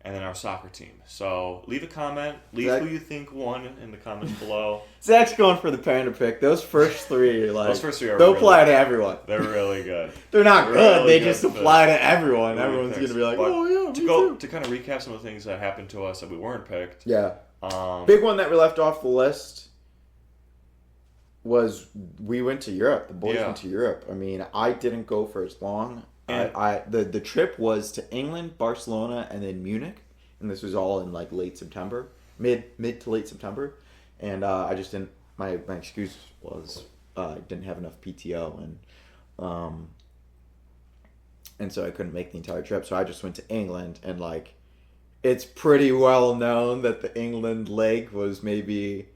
and then our soccer team. So leave a comment. Leave Zach, who you think won in the comments below. Zach's going for the panda pick. Those first three, like, Those first three are they'll really apply good. to everyone. They're really good. They're not Really good. They good just picks. apply to everyone. Really Everyone's picks. gonna be like, But oh yeah, me too. to kind of recap some of the things that happened to us that we weren't picked. Yeah. Um, Big one that we left off the list was we went to Europe. The boys went to Europe. I mean, I didn't go for as long. The trip was to England, Barcelona, and then Munich, and this was all in like late September, mid to late September, and I just didn't. My excuse was I didn't have enough PTO, and so I couldn't make the entire trip. So I just went to England, and like, it's pretty well known that the England leg was maybe.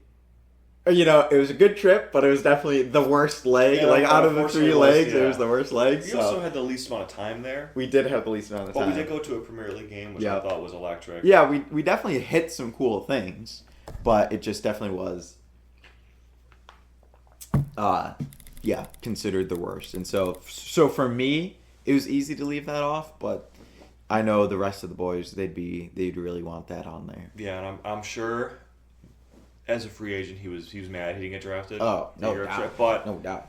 You know, it was a good trip, but it was definitely the worst leg. Yeah, like, out of the three legs, yeah. it was the worst leg. We also had the least amount of time there. We did have the least amount of time. But we did go to a Premier League game, which I thought was electric. Yeah, we definitely hit some cool things, but it just definitely was, considered the worst. And so for me, it was easy to leave that off, but I know the rest of the boys, they'd really want that on there. Yeah, and I'm sure... As a free agent, he was mad he didn't get drafted. Oh, no doubt. Trip, but no doubt.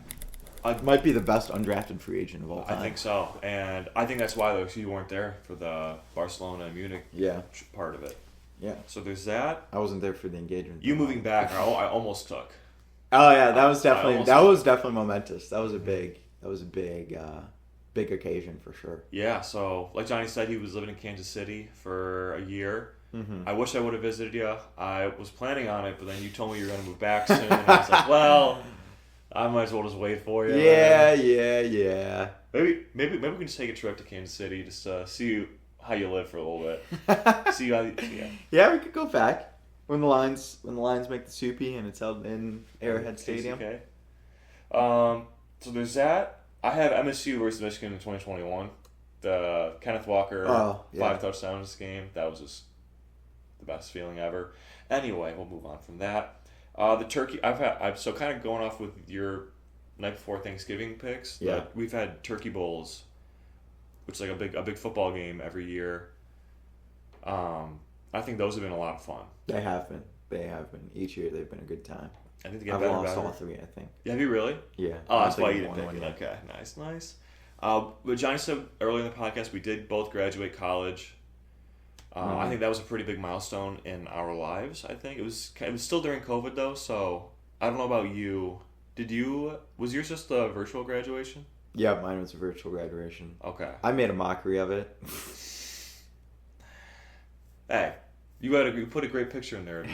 Might be the best undrafted free agent of all time. I think so. And I think that's why, though, you weren't there for the Barcelona and Munich part of it. Yeah. So there's that. I wasn't there for the engagement. You moving back, I almost took. Oh, yeah, that was definitely momentous. That was a big occasion for sure. Yeah, so like Johnny said, he was living in Kansas City for a year. Mm-hmm. I wish I would have visited you. I was planning on it, but then you told me you were going to move back soon. And I was like, well, I might as well just wait for you. Yeah. Maybe we can just take a trip to Kansas City just to see how you live for a little bit. Yeah, we could go back when the Lions make the Soupy and it's held in Arrowhead Stadium. Okay. So there's that. I have MSU versus Michigan in 2021. The Kenneth Walker 5 touchdowns game. That was just the best feeling ever. Anyway, we'll move on from that. The turkey so kind of going off with your night before Thanksgiving picks. Yeah, we've had turkey bowls, which is like a big football game every year. I think those have been a lot of fun. They have been. Each year they've been a good time. I think they get I've better. lost all three, I think. Yeah, have you really? Yeah. Oh, that's why you didn't pick it. Year. Okay, nice. But Johnny said earlier in the podcast we did both graduate college. I think that was a pretty big milestone in our lives. I think it was still during COVID though, so I don't know about you. Was yours just a virtual graduation? Yeah, mine was a virtual graduation. Okay. I made a mockery of it. Hey, you put a great picture in there.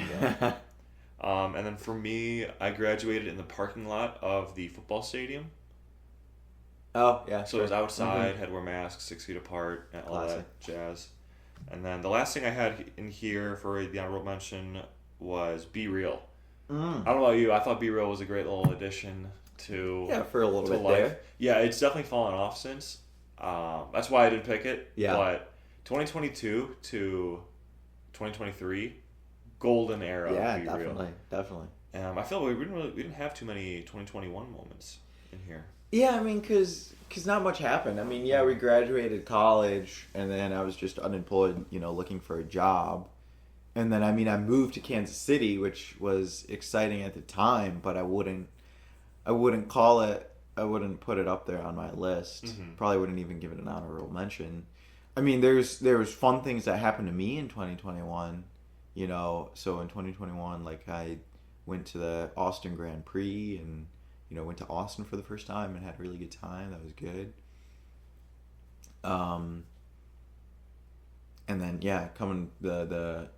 And then for me, I graduated in the parking lot of the football stadium. Oh yeah. So it was outside, had to wear masks 6 feet apart, and all that jazz. And then the last thing I had in here for the honorable mention was Be Real. I don't know about you. I thought Be Real was a great little addition to for a little bit life. there. Yeah, it's definitely fallen off since. That's why I didn't pick it. Yeah. But 2022 to 2023, golden era. Yeah, of Be definitely. I feel we didn't have too many 2021 moments in here. Yeah, I mean, cause not much happened. I mean, we graduated college, and then I was just unemployed, looking for a job. And then, I mean, I moved to Kansas City, which was exciting at the time, but I wouldn't call it, I wouldn't put it up there on my list. Mm-hmm. Probably wouldn't even give it an honorable mention. I mean, there was fun things that happened to me in 2021, so in 2021, like, I went to the Austin Grand Prix and went to Austin for the first time and had a really good time. That was good. And then coming the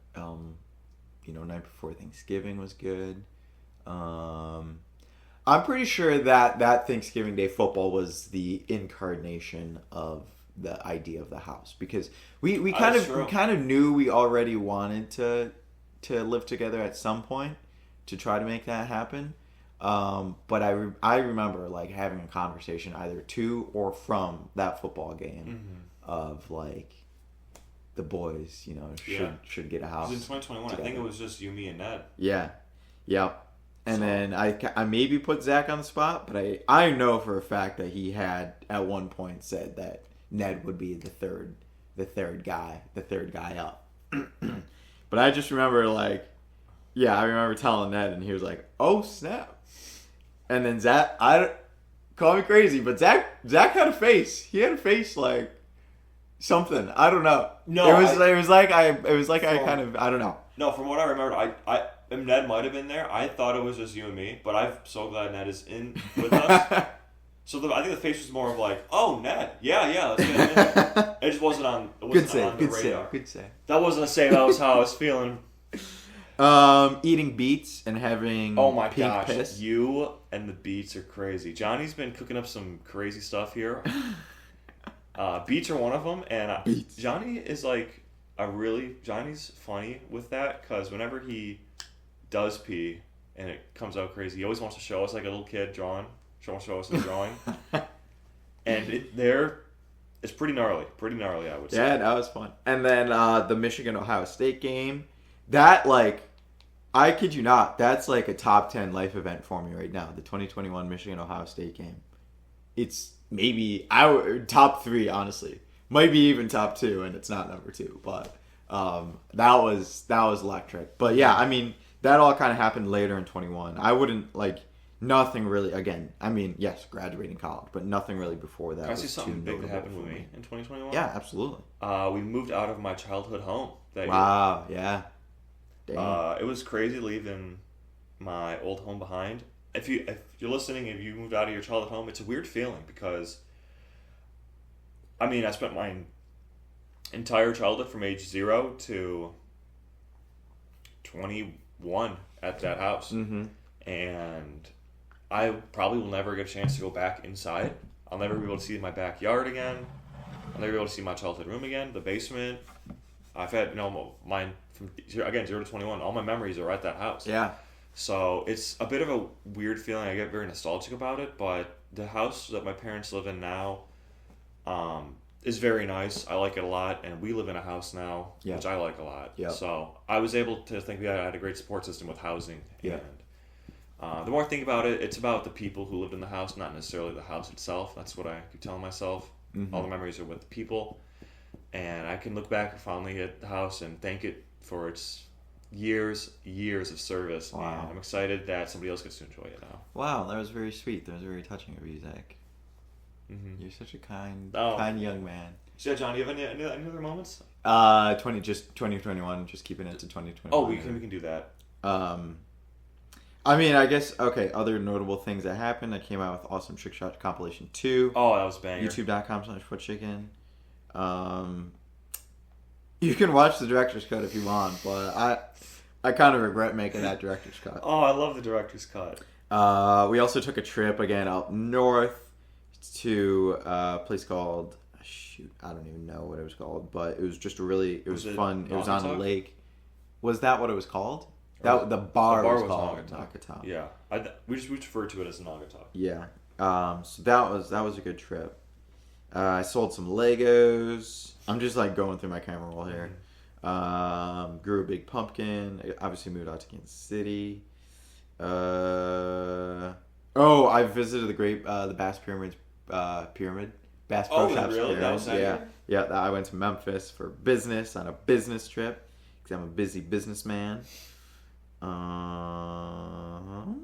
night before Thanksgiving was good. I'm pretty sure that Thanksgiving Day football was the incarnation of the idea of the house, because we kind of knew we already wanted to live together at some point to try to make that happen. But I remember like having a conversation either to or from that football game of like the boys, should get a house. It was in 2021. Together. I think it was just you, me, and Ned. Yeah. Yep. And then I maybe put Zach on the spot, but I know for a fact that he had at one point said that Ned would be the third guy up. But I just remember I remember telling Ned, and he was like, "Oh snap!" And then Zach, call me crazy, but Zach had a face. He had a face like something. I don't know. No, it was like I kind of, I don't know. No, from what I remember, and Ned might have been there. I thought it was just you and me, but I'm so glad Ned is in with us. So I think the face was more of like, "Oh, Ned, yeah, let's get him in there." It just wasn't on. It wasn't on the radar. Good save. That wasn't a save. That was how I was feeling. Eating beets and having pink gosh, piss. You and the beets are crazy. Johnny's been cooking up some crazy stuff here. Beets are one of them, and Beets. Johnny is Johnny's funny with that because whenever he does pee and it comes out crazy, he always wants to show us like a little kid drawing. Show us his drawing, and it's pretty gnarly, I would say. Yeah, that was fun. And then the Michigan-Ohio State game, that I kid you not, that's like a top 10 life event for me right now. The 2021 Michigan-Ohio State game. It's maybe top 3, honestly. Might be even top 2, and it's not number 2. But that was electric. But yeah, I mean, that all kind of happened later in 21. I wouldn't nothing really. Again, I mean, yes, graduating college, but nothing really before that. Can I see something big that happened with me in 2021? Yeah, absolutely. We moved out of my childhood home that year. Wow, yeah. Damn. It was crazy leaving my old home behind. If you're listening, if you moved out of your childhood home, it's a weird feeling because, I mean, I spent my entire childhood from age 0 to 21 at that house. Mm-hmm. And I probably will never get a chance to go back inside. I'll never be able to see my backyard again. I'll never be able to see my childhood room again, the basement. I've had, mine from, again, 0 to 21. All my memories are at that house. Yeah. So it's a bit of a weird feeling. I get very nostalgic about it, but the house that my parents live in now is very nice. I like it a lot, and we live in a house now, which I like a lot. Yeah. So I was able to think I had a great support system with housing. Yeah. And the more I think about it, it's about the people who lived in the house, not necessarily the house itself. That's what I keep telling myself. Mm-hmm. All the memories are with the people. And I can look back fondly at the house and thank it for its years of service. Wow. And I'm excited that somebody else gets to enjoy it now. Wow, that was very sweet. That was very touching of you, Zach. Mm-hmm. You're such a kind young man. So, John, do you have any other moments? 2021, just keeping it to 2021. Oh, we can do that. I mean, I guess, okay, other notable things that happened. I came out with Awesome Trick Shot Compilation 2. Oh, that was banger. YouTube.com/footchiken. You can watch the director's cut if you want, but I kind of regret making that director's cut. Oh, I love the director's cut. We also took a trip again up north to a place called, I don't even know what it was called, but it was just fun. It was on a lake. Was that what it was called? The bar was called Naugatuck. Yeah, we referred to it as Naugatuck. Yeah. So that was a good trip. I sold some Legos. I'm just going through my camera roll here. Grew a big pumpkin. I obviously moved out to Kansas City. I visited the Bass Pyramid. Bass Pro Shops really? Pyramid. That was yeah. I went to Memphis for business on a business trip because I'm a busy businessman. Wow,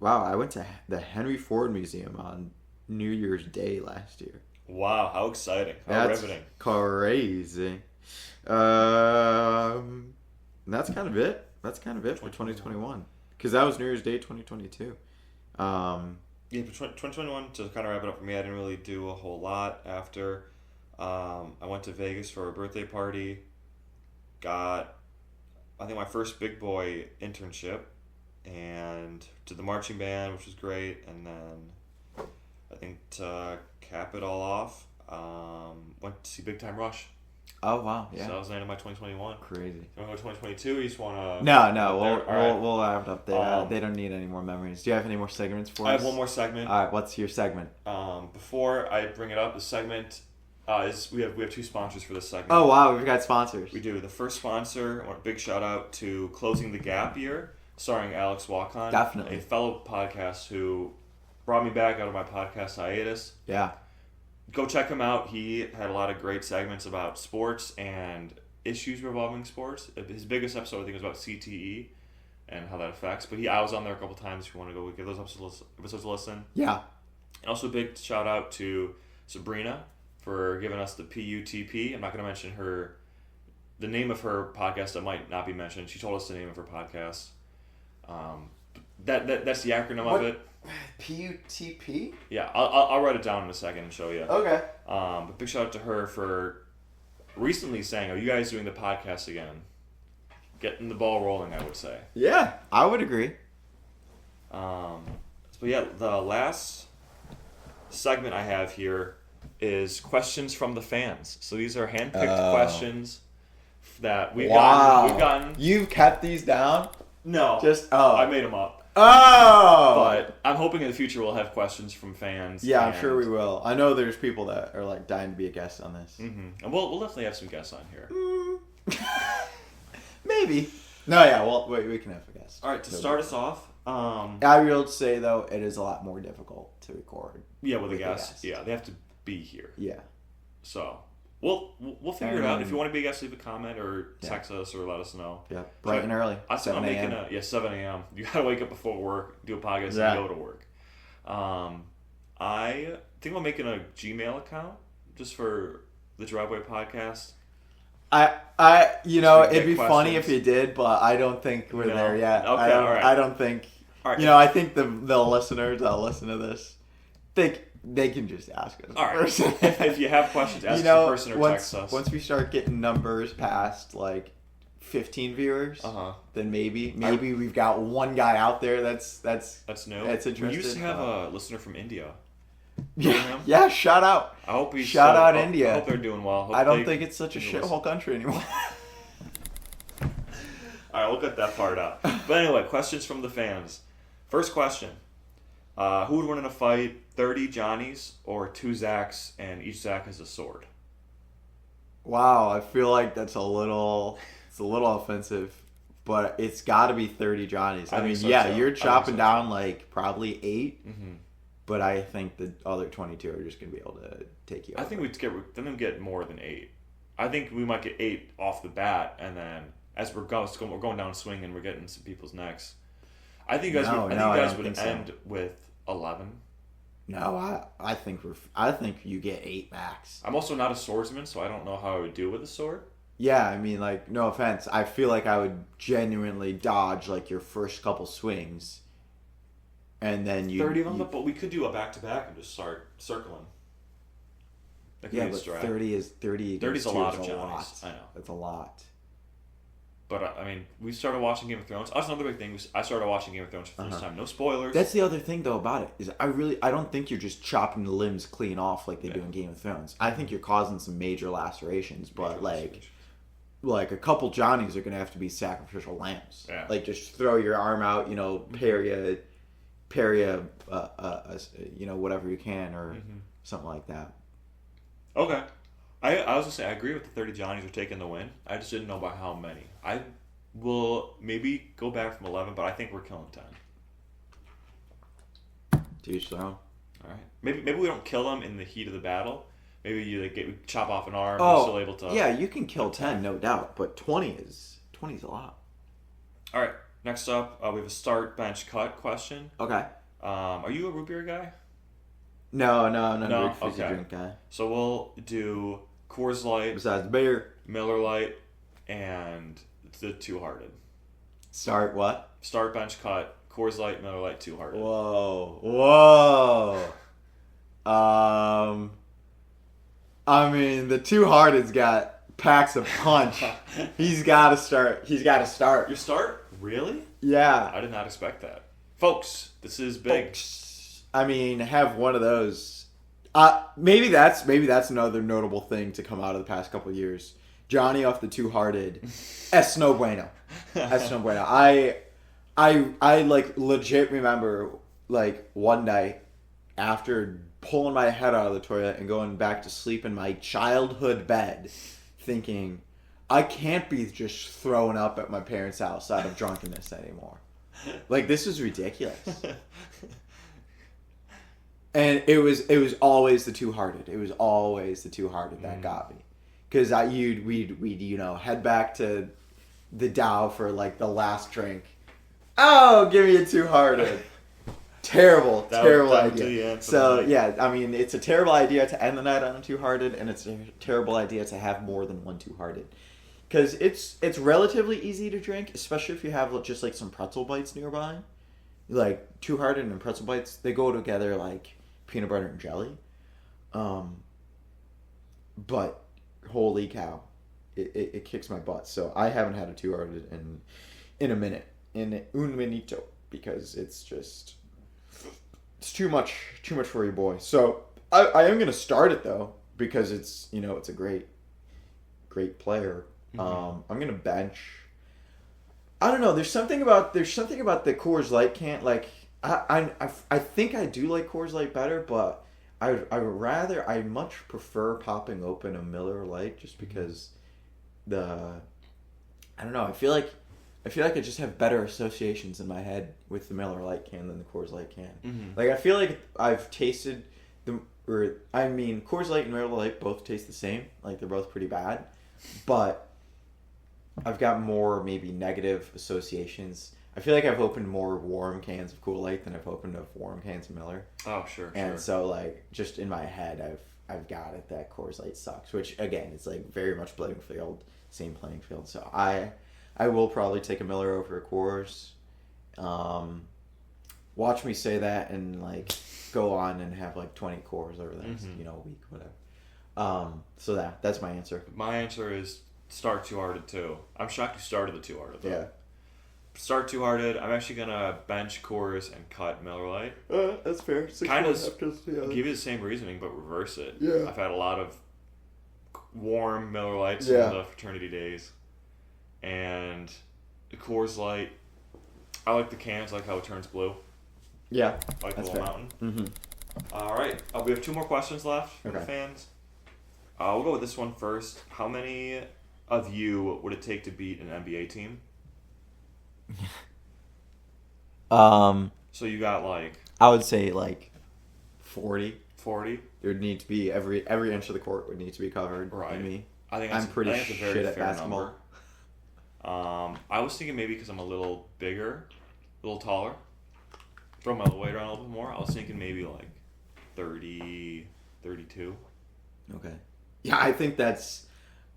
I went to the Henry Ford Museum on New Year's Day last year. Wow, how exciting. That's riveting. Crazy. And that's kind of it. That's kind of it for 2021. Because that was New Year's Day 2022. Yeah, but 2021, to kind of wrap it up for me, I didn't really do a whole lot after. I went to Vegas for a birthday party. Got, I think, my first big boy internship. And did the marching band, which was great. And then, I think to cap it all off, went to see Big Time Rush. Oh, wow. Yeah. So that was the end of my 2021. Crazy. You want to go to 2022? You just want to... No. We'll wrap it up there. They don't need any more memories. Do you have any more segments for us? I have one more segment. All right. What's your segment? Before I bring it up, the segment is we have two sponsors for this segment. Oh, wow. We've got sponsors. We do. The first sponsor, I want a big shout out to Closing the Gap Year, starring Alex Walcon. Definitely. A fellow podcast who brought me back out of my podcast hiatus. Yeah. Go check him out. He had a lot of great segments about sports and issues revolving sports. His biggest episode, I think, was about CTE and how that affects. But I was on there a couple times if you want to go give those episodes a listen. Yeah. And also a big shout out to Sabrina for giving us the PUTP. I'm not going to mention the name of her podcast that might not be mentioned. She told us the name of her podcast. That's the acronym of it. PUTP? Yeah, I'll write it down in a second and show you. Okay. But big shout out to her for recently saying, "Are you guys doing the podcast again?" Getting the ball rolling, I would say. Yeah, I would agree. But yeah, the last segment I have here is questions from the fans. So these are handpicked questions that we've gotten. You've kept these down? No. I made them up. Oh! But I'm hoping in the future we'll have questions from fans. Yeah, I'm sure we will. I know there's people that are like dying to be a guest on this. Mm-hmm. And we'll definitely have some guests on here. Maybe. No, yeah, well, we can have a guest. All right, to start us off. I will say, though, it is a lot more difficult to record. Yeah, with a guest. Yeah, they have to be here. Yeah. So, we'll figure it out. If you want to be a guest, leave a comment or text us or let us know. Yeah, bright and early. 7 a.m. 7 a.m. You got to wake up before work, do a podcast, and go to work. I think I'm making a Gmail account just for the Driveway Podcast. It'd be funny if you did, but I don't think we're there yet. Okay, all right. I don't think. All right. I think the listeners that listen to this, they can just ask us. All right. If you have questions, ask us in person or text us. Once we start getting numbers past like 15 viewers, then maybe we've got one guy out there that's new. That's interested. We used to have a listener from India. Yeah, shout out. I hope India. I hope they're doing well. I don't think it's such a shithole country anymore. All right, we'll cut that part out. But anyway, questions from the fans. First question. Who would win in a fight, 30 Johnnies or 2 Zachs, and each Zach has a sword? Wow, I feel like it's a little offensive, but it's got to be 30 Johnnies. I mean, you're chopping down like probably 8. Mm-hmm. But I think the other 22 are just going to be able to take you over. I think we'd get more than 8. I think we might get 8 off the bat, and then as we're going down swinging, we're getting some people's necks. I think you guys would end with 11. No, I think you get 8 max. I'm also not a swordsman, so I don't know how I would do with a sword. Yeah, I mean, like, no offense. I feel like I would genuinely dodge like your first couple swings. And then 30 of them, but we could do a back-to-back and just start circling. Yeah, but 30 is a lot of Johnnies. I know. That's a lot. But, I mean, we started watching Game of Thrones. That's another big thing. I started watching Game of Thrones for the first time. No spoilers. That's the other thing, though, about it. Is I don't think you're just chopping the limbs clean off like they do in Game of Thrones. I think you're causing some major lacerations. But, like a couple Johnnies are going to have to be sacrificial lambs. Yeah. Like, just throw your arm out, parry whatever you can or something like that. Okay. I was going to say, I agree with the 30 Johnnies are taking the win. I just didn't know by how many. I will maybe go back from 11, but I think we're killing 10. To each their own. All right. Maybe we don't kill them in the heat of the battle. Maybe we chop off an arm and still able to... Yeah, you can kill 10, no doubt, but 20 is a lot. All right. Next up, we have a start, bench, cut question. Okay. Are you a root beer guy? No, fizzy drink guy. So we'll do Coors Light. Besides beer. Miller Lite, and the Two Hearted. Start what? Start, bench, cut, Coors Light, Miller Lite, Two Hearted. Whoa. I mean, the Two Hearted's got packs of punch. He's got to start. Your start? Really? Yeah. I did not expect that. Folks, this is big. I mean, have one of those. Maybe that's another notable thing to come out of the past couple of years. Johnny off the Two Hearted. Es no bueno. Es no bueno. I like legit remember like one night after pulling my head out of the toilet and going back to sleep in my childhood bed thinking, I can't be just throwing up at my parents' house out of drunkenness anymore. Like, this is ridiculous. And it was always the Two Hearted. It was always the Two Hearted that got me. because we'd head back to the Dow for like the last drink. Oh, give me a two-hearted. Terrible idea. So yeah, I mean, it's a terrible idea to end the night on a two-hearted, and it's a terrible idea to have more than one two-hearted, because it's relatively easy to drink, especially if you have just like some pretzel bites nearby. Like two-hearted and pretzel bites, they go together like peanut butter and jelly. But holy cow, it kicks my butt. So I haven't had a two-hearted in a minute, in un minito, because it's too much for your boy. So I am gonna start it though, because it's it's a great player. I'm gonna bench. I don't know. There's something about the Coors Light can, like, I think I do like Coors Light better, but I much prefer popping open a Miller Lite, just because I don't know. I feel like I just have better associations in my head with the Miller Lite can than the Coors Light can. Mm-hmm. Like, I feel like I've tasted Coors Light and Miller Lite both taste the same. Like, they're both pretty bad, but I've got more maybe negative associations. I feel like I've opened more warm cans of Cool Light than I've opened of warm cans of Miller. Oh, sure. And so, like, just in my head, I've got it that Coors Light sucks. Which, again, it's like very much same playing field. So I will probably take a Miller over a Coors. Watch me say that and like go on and have like 20 Coors over the next week, whatever. So that's my answer. My answer is start two-hearted too. I'm shocked you started the two-hearted though. Yeah. Start two-hearted. I'm actually gonna bench Coors and cut Miller Lite. That's fair. Kind of give you the same reasoning, but reverse it. Yeah. I've had a lot of warm Miller Lights in the fraternity days, and the Coors Light. I like the cans. I like how it turns blue. Yeah. I like the little mountain. Mm-hmm. All right. We have two more questions left from the Okay. fans. We'll go with this one first. How many of you would it take to beat an NBA team? So you got like... I would say like 40. 40? There would need to be every inch of the court would need to be covered. Right. By me. I'm pretty a very shit at fair basketball. Number. I was thinking maybe because I'm a little bigger, a little taller, throw my weight around a little bit more. I was thinking maybe like 30, 32. Okay. Yeah, I think that's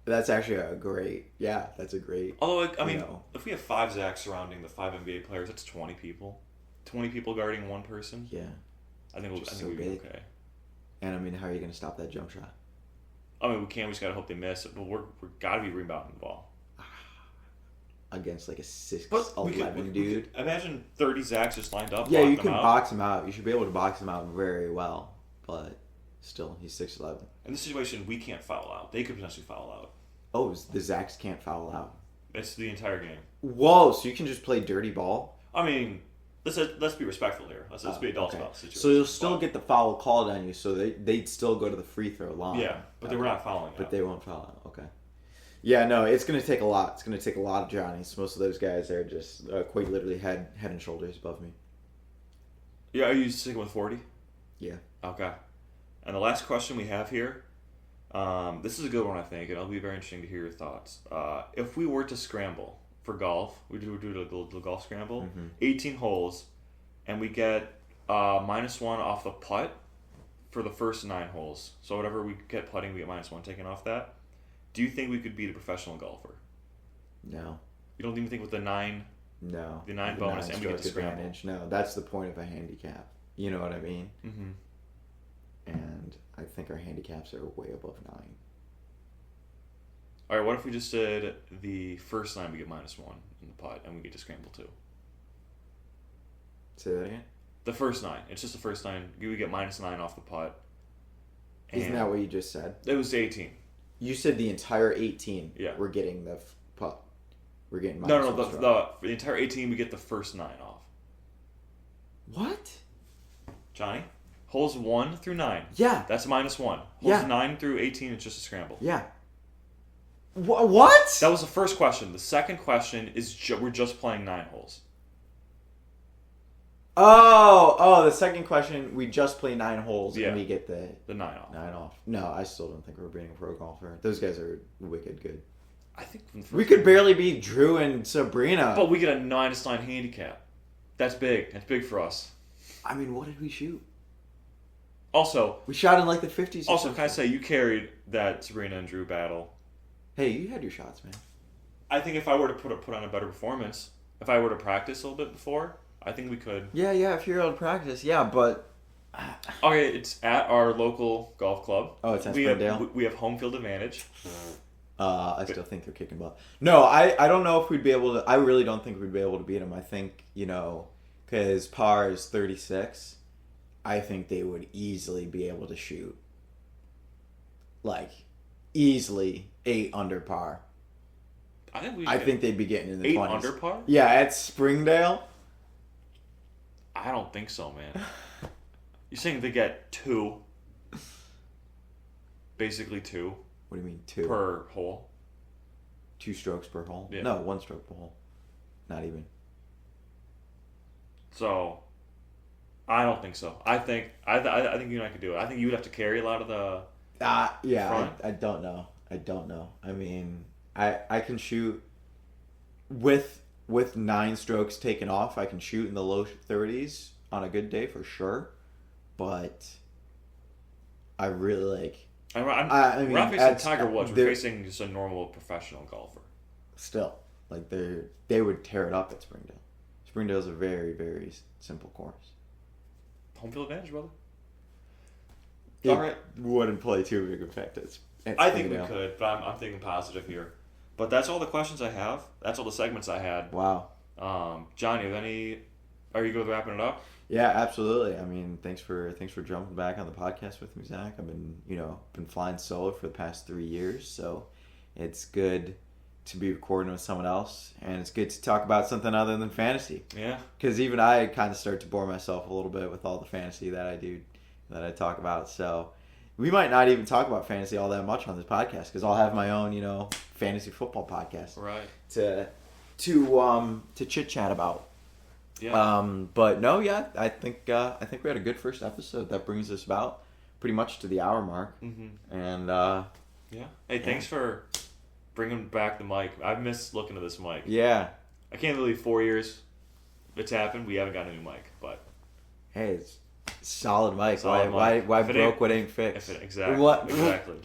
actually that's a great. Although, I mean, if we have 5 Zacks surrounding the 5 NBA players, that's 20 people. 20 people guarding one person. Yeah. I think we'll be okay. And I mean, how are you going to stop that jump shot? I mean, we can't. We just gotta hope they miss it. But we're gotta be rebounding the ball against like a 6'11" dude. Imagine 30 Zacks just lined up. Yeah, you can box him out. You should be able to box him out very well. But still, he's 6'11". In this situation, we can't foul out. They could potentially foul out. Oh, the Zacks can't foul out. It's the entire game. Whoa! So you can just play dirty ball? I mean, let's be respectful here. Let's be adults about the situation. So you'll still get the foul called on you. So they'd still go to the free throw line. Yeah, but they were not fouling out. But they won't foul out. Okay. Yeah, no, it's going to take a lot. It's going to take a lot of Johnnies. Most of those guys are just quite literally head and shoulders above me. Yeah, are you sticking with 40? Yeah. Okay. And the last question we have here, this is a good one, I think, and it'll be very interesting to hear your thoughts. If we were to scramble for golf, we do a little golf scramble, 18 holes, and we get -1 off the putt for the first 9 holes. So whatever we get putting, we get -1 taken off that. Do you think we could beat a professional golfer? No. You don't even think with the 9? No. The 9 bonus, and we get to scramble. Advantage. No, that's the point of a handicap. You know what I mean? Mm-hmm. And I think our handicaps are way above 9. All right, what if we just did the first 9 we get -1 in the putt, and we get to scramble too? Say that again? The first 9. It's just the first 9. We get -9 off the putt. Isn't that what you just said? It was 18. You said the entire 18. Yeah. We're getting the putt. We're getting No. The entire 18, we get the first 9 off. What? Johnny? Holes 1 through 9. Yeah. That's -1. Holes 9 through 18, it's just a scramble. Yeah. What? That was the first question. The second question is we're just playing 9 holes. Oh, the second question, we just play 9 holes and we get the 9 off. 9 off. No, I still don't think we're beating a pro golfer. Those guys are wicked good. I think we could barely beat Drew and Sabrina. But we get a 9-9 handicap. That's big. That's big for us. I mean, what did we shoot? Also, we shot in like the 50s. Also, can I say you carried that Sabrina and Drew battle? Hey, you had your shots, man. I think if I were to put on a better performance, if I were to practice a little bit before, I think we could. Yeah, if you're able to practice, yeah, but. Okay, it's at our local golf club. Oh, it's at Springdale? We have home field advantage. I still think they're kicking butt. No, I don't know if we'd be able to. I really don't think we'd be able to beat them. I think, because par is 36, I think they would easily be able to shoot. Like, easily 8 under par. I think they'd be getting in the 8 20s. 8 under par? Yeah, at Springdale. I don't think so, man. You're saying they get 2? Basically 2. What do you mean 2? Per hole. 2 strokes per hole? Yeah. No, 1 stroke per hole. Not even. So, I don't think so. I think you and I could do it. I think you would have to carry a lot of the front. I don't know. I mean, I can shoot with 9 strokes taken off. I can shoot in the low 30s on a good day for sure. But I really we're not facing Tiger Woods. We're facing just a normal professional golfer. Still, they would tear it up at Springdale. Springdale's a very, very simple course. Home field advantage, brother. All right, wouldn't play too big effect at I think we could, but I'm thinking positive here. But that's all the questions I have. That's all the segments I had. Wow. Johnny, are you good with wrapping it up? Yeah, absolutely. I mean, thanks for jumping back on the podcast with me, Zach. I've been flying solo for the past 3 years, so it's good to be recording with someone else, and it's good to talk about something other than fantasy. Yeah. Because even I kind of start to bore myself a little bit with all the fantasy that I talk about. So we might not even talk about fantasy all that much on this podcast because I'll have my own, fantasy football podcast. Right. To chit chat about. Yeah. But no, yeah, I think we had a good first episode that brings us about pretty much to the hour mark. Mm-hmm. And yeah. Hey, thanks for bringing back the mic. I've missed looking at this mic. Yeah. I can't believe 4 years it's happened. We haven't got a new mic, but hey, it's solid mic. Solid Why mic. broke what ain't fixed? Exactly. What? Exactly.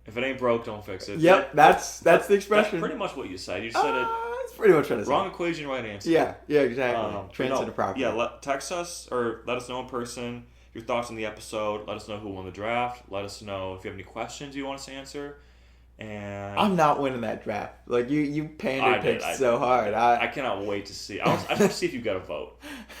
If it ain't broke, don't fix it. Yep, that's the expression. That's pretty much what you said. You said it. That's pretty much what I said. Wrong equation, right answer. Yeah, exactly. Transitive property. Yeah, text us or let us know in person your thoughts on the episode. Let us know who won the draft. Let us know if you have any questions you want us to answer. And I'm not winning that draft. Like you picked so hard. I cannot wait to see. I want to see if you got a vote.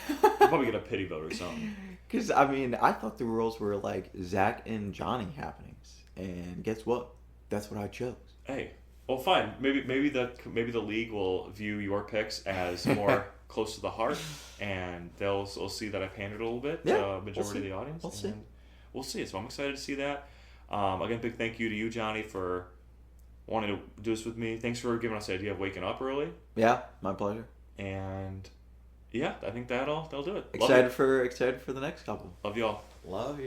You'll probably get a pity vote or something. Because I thought the rules were like Zach and Johnny happenings, and guess what? That's what I chose. Hey, well, fine. Maybe the league will view your picks as more close to the heart, and they'll see that I've pandered a little bit to the majority of the audience. We'll see. So I'm excited to see that. Again, big thank you to you, Johnny, for wanting to do this with me. Thanks for giving us the idea of waking up early. Yeah, my pleasure. And yeah, I think that'll do it. Excited for the next couple. Love y'all. Love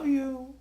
you.